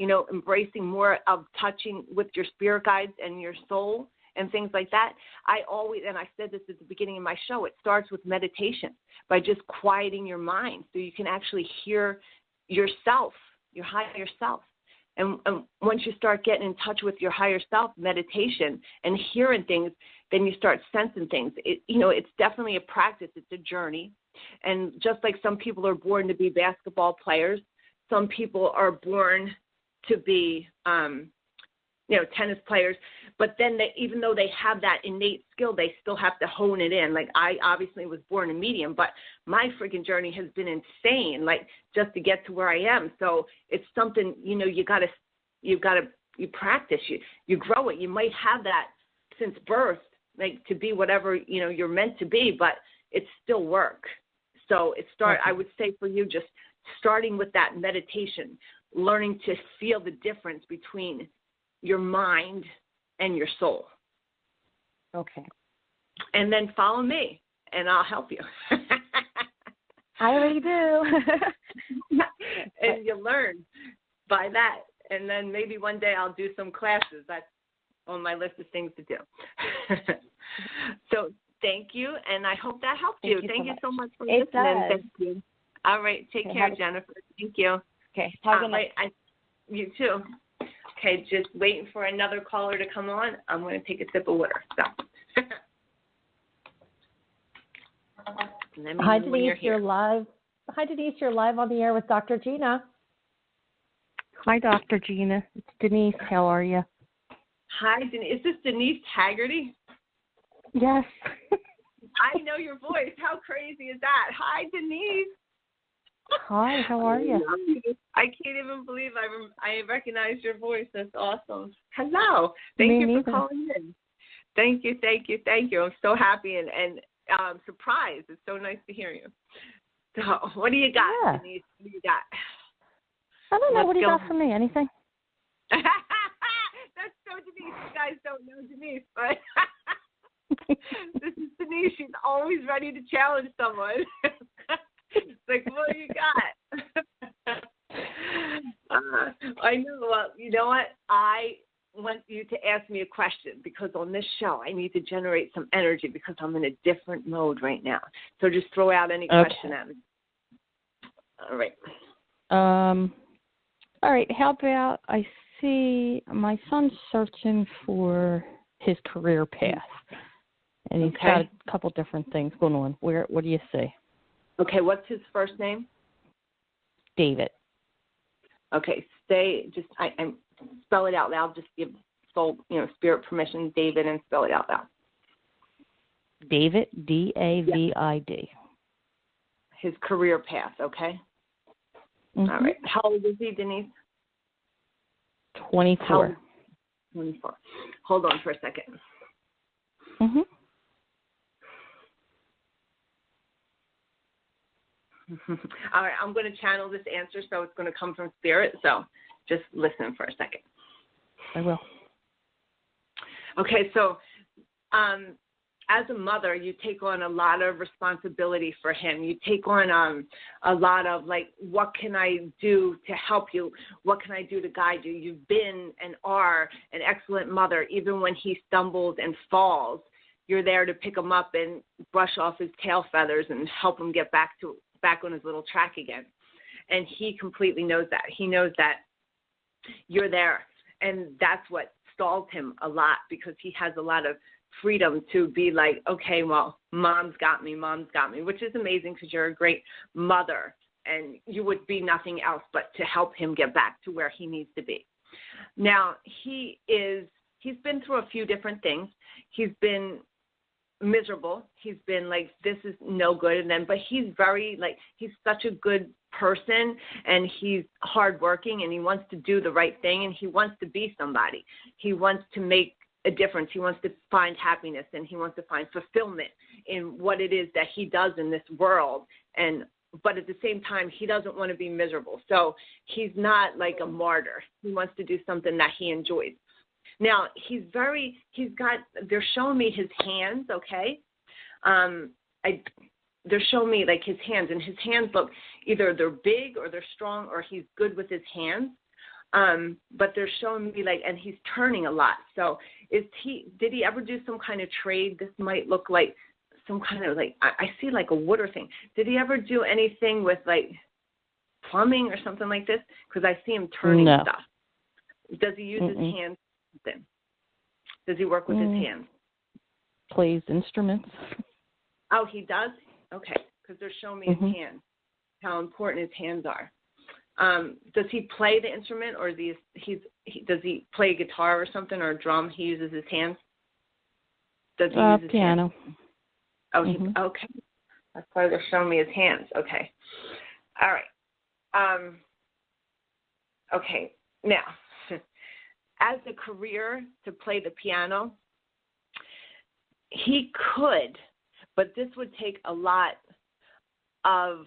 embracing more of touching with your spirit guides and your soul and things like that, I said this at the beginning of my show, it starts with meditation, by just quieting your mind so you can actually hear yourself, your higher self. And once you start getting in touch with your higher self, meditation and hearing things, then you start sensing things. It's definitely a practice. It's a journey. And just like some people are born to be basketball players, some people are born to be, tennis players. But then even though they have that innate skill, they still have to hone it in. I obviously was born a medium, but my freaking journey has been insane, just to get to where I am. So it's something, you practice, you grow it. You might have that since birth, to be whatever, you're meant to be, but it's still work. So I would say for you, just starting with that meditation, learning to feel the difference between your mind and your soul. Okay. And then follow me, and I'll help you. I already do. And you learn by that. And then maybe one day I'll do some classes. That's on my list of things to do. So thank you, and I hope that helped you. Thank you so much for listening. Thank you. All right. Take care, Jennifer. Thank you. Okay. Have a good night. You too. Okay, just waiting for another caller to come on. I'm going to take a sip of water. So. Hi, Denise. You're live. Hi, Denise. You're live on the air with Dr. Gina. Hi, Dr. Gina. It's Denise. How are you? Hi, Denise. Is this Denise Haggerty? Yes. I know your voice. How crazy is that? Hi, Denise. Hi, how are you? I can't even believe I recognize your voice. That's awesome. Hello. Thank Me you neither. for calling in. Thank you. I'm so happy and surprised. It's so nice to hear you. So, what do you got, Yeah. Denise? What do you got? I don't know. What do you What's got for me? Anything? That's so Denise. You guys don't know Denise, but this is Denise. She's always ready to challenge someone. It's like, what do you got? I know. Well, you know what? I want you to ask me a question because on this show I need to generate some energy because I'm in a different mode right now. So just throw out any question at me. All right. All right. How about I see my son's searching for his career path, and he's got a couple different things going on. What do you see? Okay. What's his first name? David. Okay. I spell it out loud. Just give soul, spirit permission, David, and spell it out loud. David, D-A-V-I-D. His career path. Okay. Mm-hmm. All right. How old is he, Denise? 24. 24. Hold on for a second. Mm-hmm. All right. I'm going to channel this answer, so it's going to come from spirit. So just listen for a second. I will. Okay. So as a mother, you take on a lot of responsibility for him. You take on a lot of, like, what can I do to help you? What can I do to guide you? You've been and are an excellent mother. Even when he stumbles and falls, you're there to pick him up and brush off his tail feathers and help him get back on his little track again. And he completely knows that. He knows that you're there. And that's what stalls him a lot because he has a lot of freedom to be like, okay, well, mom's got me, which is amazing because you're a great mother and you would be nothing else but to help him get back to where he needs to be. Now, he's been through a few different things. He's been miserable. He's been like, this is no good. But he's he's such a good person and he's hardworking and he wants to do the right thing and he wants to be somebody. He wants to make a difference. He wants to find happiness and he wants to find fulfillment in what it is that he does in this world. But at the same time, he doesn't want to be miserable. So he's not like a martyr. He wants to do something that he enjoys. Now, they're showing me his hands, okay? They're showing me like his hands, and his hands look either they're big or they're strong or he's good with his hands. But they're showing me and he's turning a lot. So did he ever do some kind of trade? This might look like some kind of I see like a wood thing. Did he ever do anything with plumbing or something like this? Because I see him turning stuff. Does he use his hands? Then does he work with his hands? Plays instruments. Oh, he does? Okay, because they're showing me his hands, how important his hands are. Does he play the instrument, or does he play guitar or something, or drum? He uses his hands. Does he use his piano? Hands? Oh, okay. That's why they're showing me his hands. Okay. All right. Okay. Now, as a career to play the piano, he could, but this would take a lot of.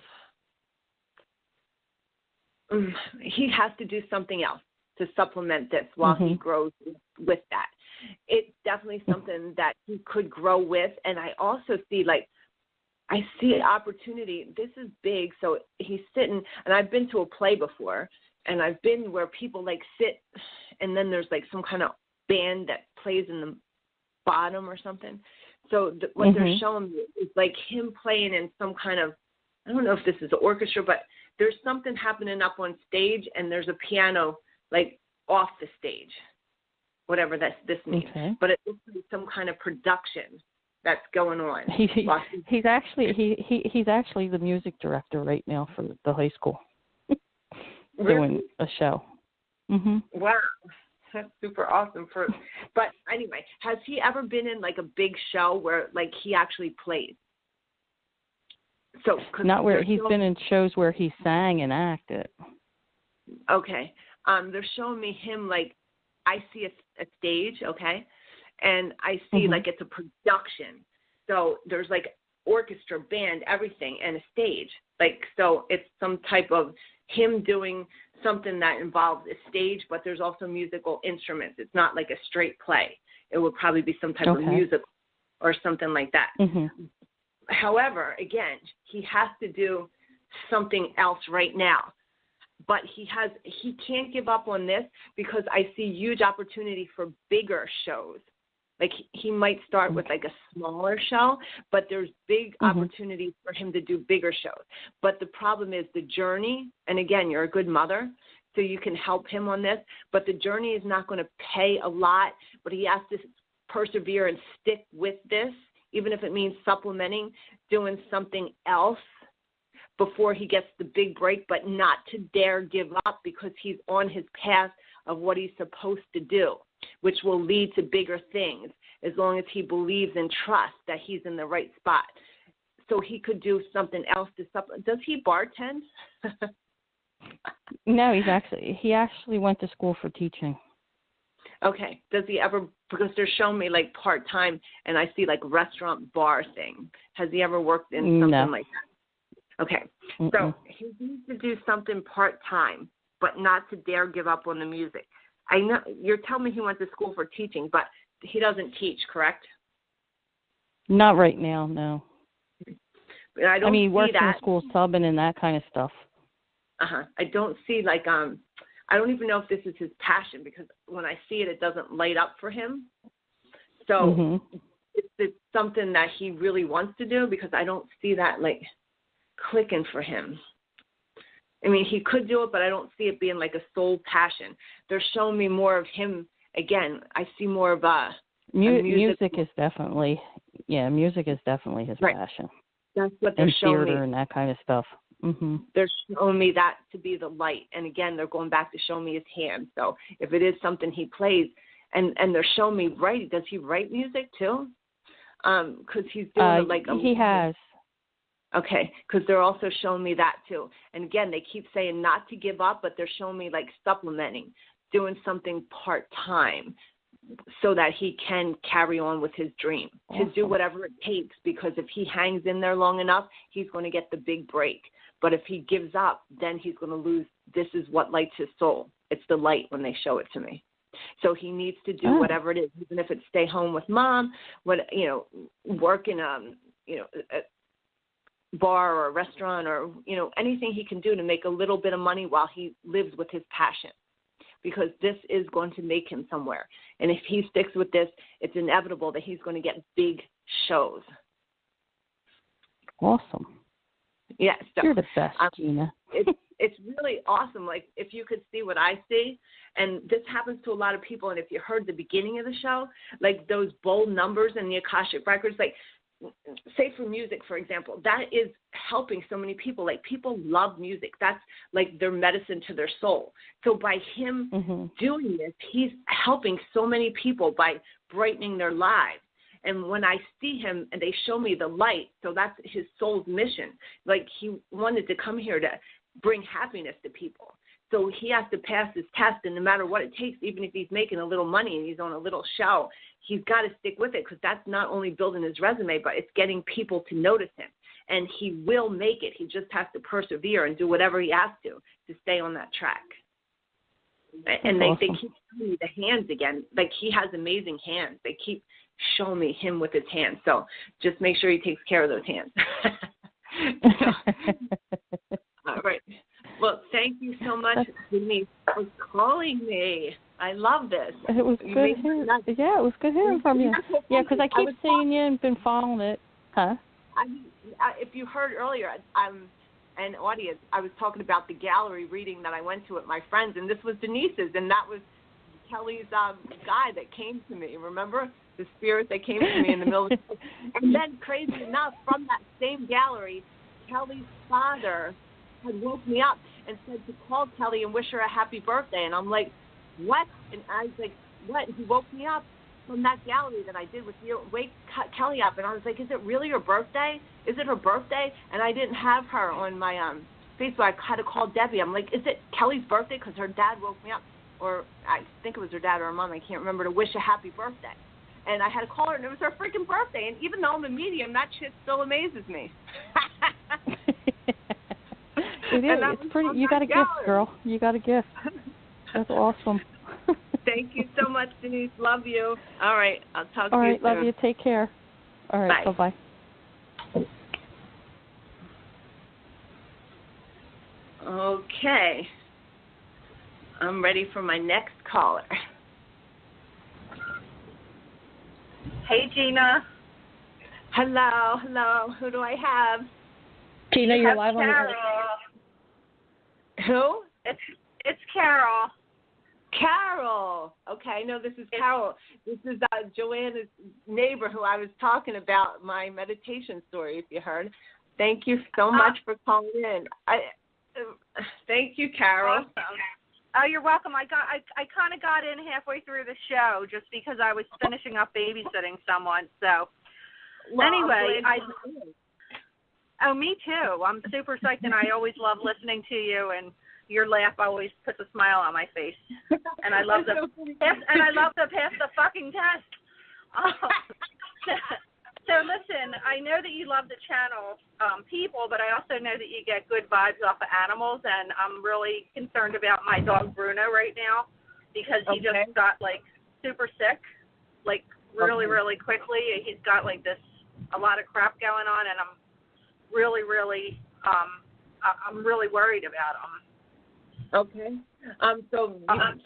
He has to do something else to supplement this while he grows with that. It's definitely something that he could grow with. And I also see, I see an opportunity. This is big. So he's sitting, and I've been to a play before, and I've been where people sit, and then there's some kind of band that plays in the bottom or something. So what they're showing me is him playing in some kind of, I don't know if this is an orchestra, but there's something happening up on stage, and there's a piano off the stage, whatever this means. Okay. But it looks like some kind of production that's going on. He's actually the music director right now for the high school, doing a show. Wow. That's super awesome. But anyway, has he ever been in like a big show where like he actually plays? So not where he's been in shows where he sang and acted. Okay. They're showing me him like I see a stage, okay, and I see like it's a production. So there's like orchestra, band, everything, and a stage. Like so, it's some type of him doing something that involves a stage, but there's also musical instruments. It's not like a straight play. It would probably be some type of musical or something like that. However, again, he has to do something else right now. But he can't give up on this because I see huge opportunity for bigger shows. Like he might start with like a smaller show, but there's big opportunities for him to do bigger shows. But the problem is the journey, and again, you're a good mother, so you can help him on this, but the journey is not going to pay a lot, but he has to persevere and stick with this, even if it means supplementing, doing something else before he gets the big break, but not to dare give up because he's on his path of what he's supposed to do, which will lead to bigger things as long as he believes and trusts that he's in the right spot. So he could do something else to supplement. Does he bartend? No, he actually went to school for teaching. Okay. Does he ever, because they're showing me like part-time and I see like restaurant bar thing. Has he ever worked in something like that? Okay, so he needs to do something part-time, but not to dare give up on the music. I know you're telling me he went to school for teaching, but he doesn't teach, correct? Not right now, no. But he works in school subbing and that kind of stuff. I don't see like I don't even know if this is his passion because when I see it, it doesn't light up for him. So it's something that he really wants to do because I don't see that like clicking for him. I mean, he could do it, but I don't see it being like a sole passion. They're showing me more of him. Again, I see more of a music is definitely his passion. That's what they're showing me. Theater and that kind of stuff. They're showing me that to be the light. And again, they're going back to show me his hand. So if it is something he plays, and they're showing me writing, does he write music too? Because he's doing he has. Okay, because they're also showing me that too. And again, they keep saying not to give up, but they're showing me like supplementing, doing something part-time so that he can carry on with his dream, to do whatever it takes, because if he hangs in there long enough, he's going to get the big break. But if he gives up, then he's going to lose. This is what lights his soul. It's the light when they show it to me. So he needs to do whatever it is, even if it's stay home with mom, work in a bar or a restaurant or, anything he can do to make a little bit of money while he lives with his passion, because this is going to make him somewhere. And if he sticks with this, it's inevitable that he's going to get big shows. Awesome. Yeah. So, you're the best, Gina. It's really awesome. Like if you could see what I see, and this happens to a lot of people. And if you heard the beginning of the show, like those bold numbers in the Akashic records, like, say for music, for example, that is helping so many people. Like people love music. That's like their medicine to their soul. So by him doing this, he's helping so many people by brightening their lives. And when I see him and they show me the light, so that's his soul's mission. Like he wanted to come here to bring happiness to people. So he has to pass this test, and no matter what it takes, even if he's making a little money and he's on a little show, he's got to stick with it, because that's not only building his resume, but it's getting people to notice him. And he will make it. He just has to persevere and do whatever he has to stay on that track. And they keep showing me the hands again. Like he has amazing hands. They keep showing me him with his hands. So just make sure he takes care of those hands. All right. Well, thank you so much, Denise, for calling me. I love this. It was good hearing. Yeah, it was good hearing from you. Yeah, because I keep seeing you and been following it. Huh? If you heard earlier, an audience, I was talking about the gallery reading that I went to with my friends, and this was Denise's, and that was Kelly's guy that came to me. Remember? The spirit that came to me in the middle of the And then, crazy enough, from that same gallery, Kelly's father had woke me up and said to call Kelly and wish her a happy birthday. And I'm like, what? And I was like, what? And he woke me up from that gallery that I did with you. Wake Kelly up. And I was like, is it really her birthday? Is it her birthday? And I didn't have her on my Facebook. I had to call Debbie. I'm like, is it Kelly's birthday? Because her dad woke me up. Or I think it was her dad or her mom. I can't remember, to wish a happy birthday. And I had to call her, and it was her freaking birthday. And even though I'm a medium, that shit still amazes me. It is. It's pretty. You got a gift, girl. You got a gift. That's awesome. Thank you so much, Denise. Love you. All right. I'll talk to you soon. All right. Love you. Take care. All right. Bye. Bye-bye. Okay. I'm ready for my next caller. Hey, Gina. Hello. Who do I have? Gina, you're live on the Carol. air. Who? It's Carol. Carol. Okay, I know this is Carol. This is Joanna's neighbor who I was talking about my meditation story, if you heard. Thank you so much for calling in. Thank you, Carol. Awesome. Oh, you're welcome. I kind of got in halfway through the show just because I was finishing up babysitting someone. So anyway, me too. I'm super psyched, and I always love listening to you, and your laugh always puts a smile on my face. And I love to pass the fucking test. So listen, I know that you love to channel people, but I also know that you get good vibes off of animals, and I'm really concerned about my dog Bruno right now because he just got like super sick, like really quickly. He's got like a lot of crap going on, and I'm really worried about him. Okay.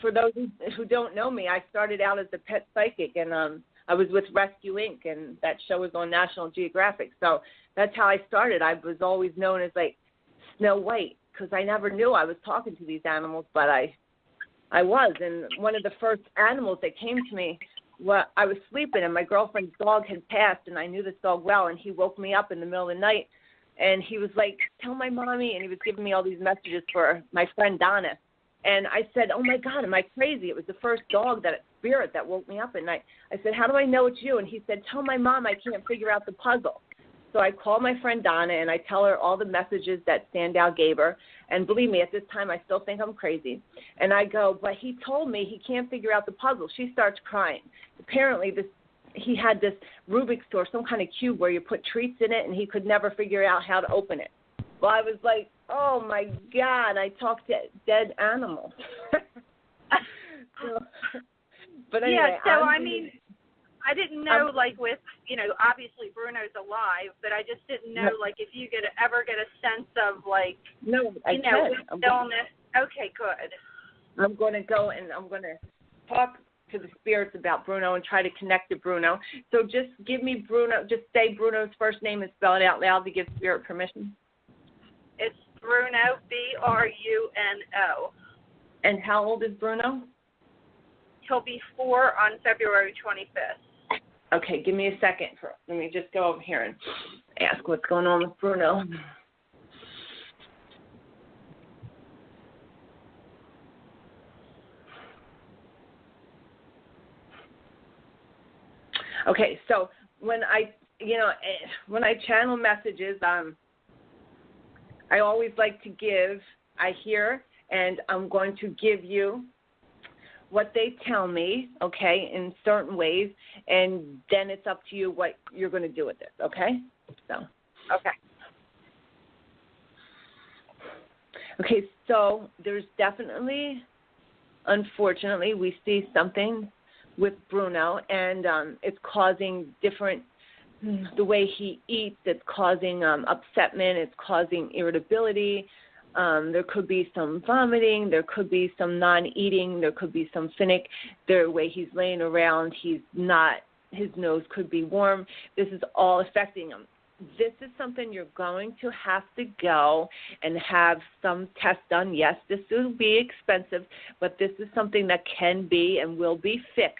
For those who don't know me, I started out as a pet psychic, and I was with Rescue Inc., and that show was on National Geographic. So that's how I started. I was always known as like Snow White because I never knew I was talking to these animals, but I was. And one of the first animals that came to me, I was sleeping, and my girlfriend's dog had passed, and I knew this dog well, and he woke me up in the middle of the night, and he was like, tell my mommy, and he was giving me all these messages for my friend Donna. And I said, oh, my God, am I crazy? It was the first spirit that woke me up at night. I said, how do I know it's you? And he said, tell my mom I can't figure out the puzzle. So I call my friend Donna, and I tell her all the messages that Sandow gave her. And believe me, at this time, I still think I'm crazy. And I go, but he told me he can't figure out the puzzle. She starts crying. Apparently, he had this Rubik's or some kind of cube where you put treats in it, and he could never figure out how to open it. Well, I was like, oh, my God, I talked to dead animals. But anyway. Yeah, so, I didn't know, obviously Bruno's alive, but I just didn't know, if you ever get a sense of, illness. Okay, good. I'm going to go and I'm going to talk to the spirits about Bruno and try to connect to Bruno. So just give me Bruno, just say Bruno's first name and spell it out loud to give spirit permission. It's Bruno, Bruno. And how old is Bruno? He'll be 4 on February 25th. Okay, give me a second. Let me just go over here and ask what's going on with Bruno. Okay, so when I channel messages, I always like to I hear, and I'm going to give you what they tell me, okay, in certain ways, and then it's up to you what you're going to do with this, okay? Okay, so there's definitely, unfortunately, we see something with Bruno, and it's causing the way he eats, it's causing upsetment, it's causing irritability. There could be some vomiting, there could be some non-eating, there could be some physic. The way he's laying around, his nose could be warm. This is all affecting him. This is something you're going to have to go and have some tests done. Yes, this will be expensive, but this is something that can be and will be fixed.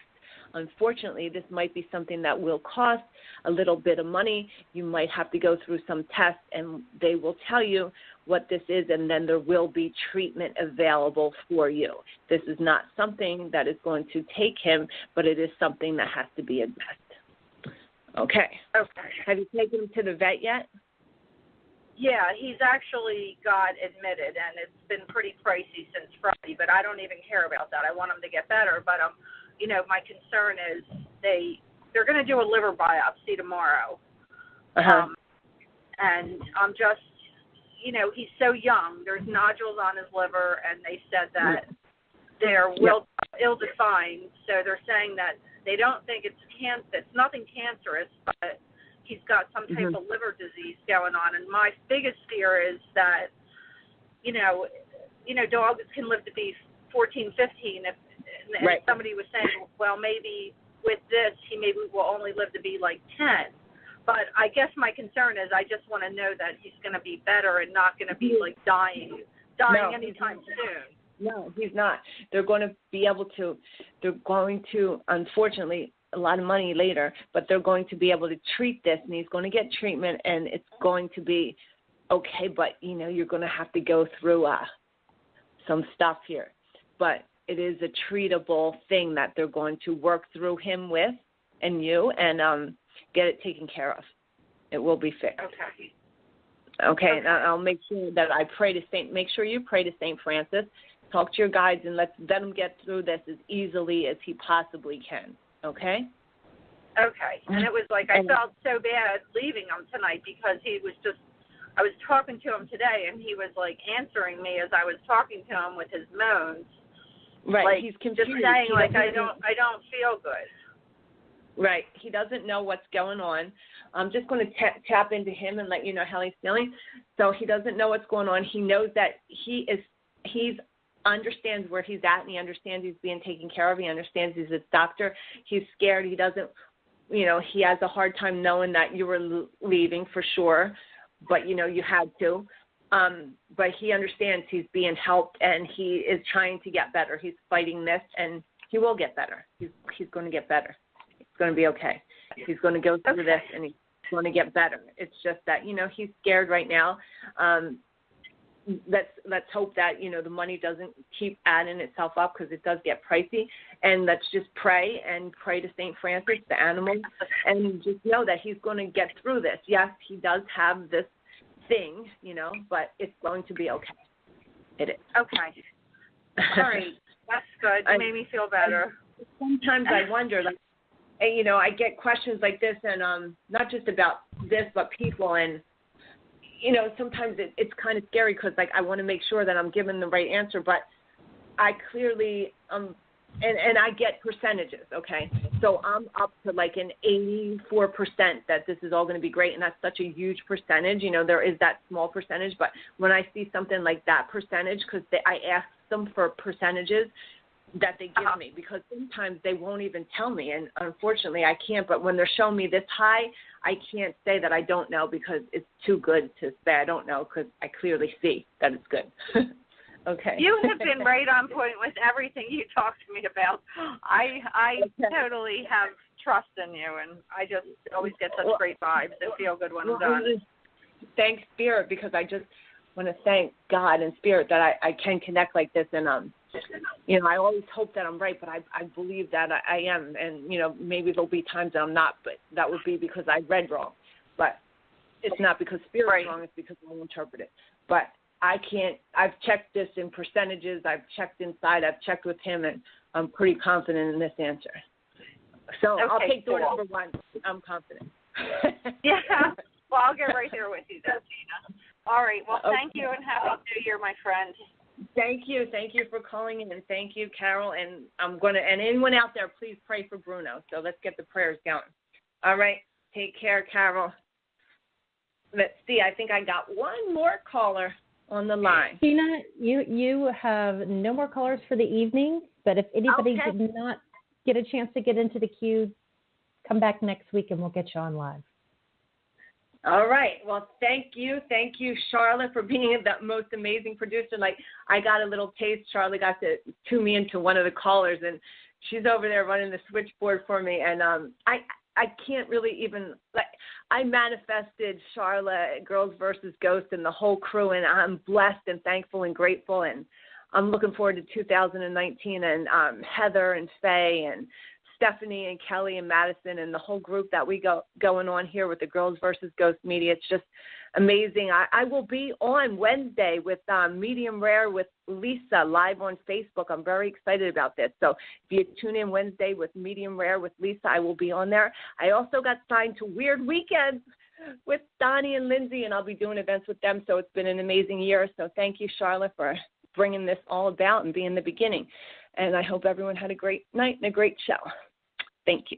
unfortunately, this might be something that will cost a little bit of money. You might have to go through some tests, and they will tell you what this is, and then there will be treatment available for you. This is not something that is going to take him, but it is something that has to be addressed. Okay. Have you taken him to the vet yet? Yeah, he's actually got admitted, and it's been pretty pricey since Friday, but I don't even care about that. I want him to get better, but my concern is they're going to do a liver biopsy tomorrow. And I'm just, he's so young. There's nodules on his liver, and they said that they're ill-defined. So they're saying that they don't think it's nothing cancerous, but he's got some type of liver disease going on. And my biggest fear is that, dogs can live to be 14, 15. If somebody was saying, well, maybe with this, he maybe will only live to be like 10. But I guess my concern is I just want to know that he's going to be better and not going to be like dying anytime soon. No, he's not. They're going to, unfortunately, a lot of money later, but they're going to be able to treat this, and he's going to get treatment, and it's going to be okay, but, you're going to have to go through some stuff here. But it is a treatable thing that they're going to work through him with and you and get it taken care of. It will be fixed. Okay. And I'll make sure that I make sure you pray to St. Francis. Talk to your guides and let them get through this as easily as he possibly can. Okay? Okay. And it was like I felt so bad leaving him tonight because I was talking to him today, and he was like answering me as I was talking to him with his moans. Right. Like, he's confused. Just saying like I don't feel good. Right. He doesn't know what's going on. I'm just going to tap into him and let you know how he's feeling. So he doesn't know what's going on. He knows that he understands where he's at, and he understands he's being taken care of. He understands he's a doctor. He's scared. He doesn't, he has a hard time knowing that you were leaving for sure, but, you had to. But he understands he's being helped, and he is trying to get better. He's fighting this, and he will get better. He's going to get better. It's going to be okay. He's going to go through this, and he's going to get better. It's just that, he's scared right now. Let's hope that, the money doesn't keep adding itself up because it does get pricey. And let's just pray to St. Francis, the animal, and just know that he's going to get through this. Yes, he does have this thing, but it's going to be okay. It is. Okay. All right. That's good. It made me feel better. Sometimes I wonder, I get questions like this, and not just about this, but people, and sometimes it's kind of scary because, I want to make sure that I'm giving the right answer, but I clearly, and I get percentages, okay? So I'm up to an 84% that this is all going to be great, and that's such a huge percentage. There is that small percentage, but when I see something like that percentage, because I ask them for percentages that they give me, because sometimes they won't even tell me, and unfortunately I can't, but when they're showing me this high, I can't say that I don't know because it's too good to say I don't know because I clearly see that it's good. Okay. You have been right on point with everything you talked to me about. I totally have trust in you, and I just always get such great vibes and feel good when I'm done. Thank Spirit, because I just want to thank God and Spirit that I can connect like this, and I always hope that I'm right, but I believe that I am, and maybe there'll be times that I'm not, but that would be because I read wrong. But it's not because Spirit's wrong; it's because I interpret it. But I've checked this in percentages, I've checked inside, I've checked with him, and I'm pretty confident in this answer. So I'll take door number one. I'm confident. Yeah. Well, I'll get right there with you then, Gina. All right. Well, thank you, and happy New Year, my friend. Thank you. Thank you for calling in, and thank you, Carol. And and anyone out there, please pray for Bruno. So let's get the prayers going. All right. Take care, Carol. Let's see. I think I got one more caller on the line. Gina, you have no more callers for the evening, but if anybody did not get a chance to get into the queue, come back next week and we'll get you on live. All right. Well, thank you, Charlotte, for being the most amazing producer. I got a little taste. Charlotte got to tune me into one of the callers, and she's over there running the switchboard for me, and I can't really even, like, I manifested Charlotte, Girls versus Ghosts, and the whole crew, and I'm blessed and thankful and grateful, and I'm looking forward to 2019, and Heather and Faye and Stephanie and Kelly and Madison and the whole group that we going on here with the Girls versus Ghosts Media. It's just amazing. I will be on Wednesday with Medium Rare with Lisa live on Facebook. I'm very excited about this. So if you tune in Wednesday with Medium Rare with Lisa, I will be on there. I also got signed to Weird Weekends with Donnie and Lindsay, and I'll be doing events with them. So it's been an amazing year. So thank you, Charlotte, for bringing this all about and being the beginning. And I hope everyone had a great night and a great show. Thank you.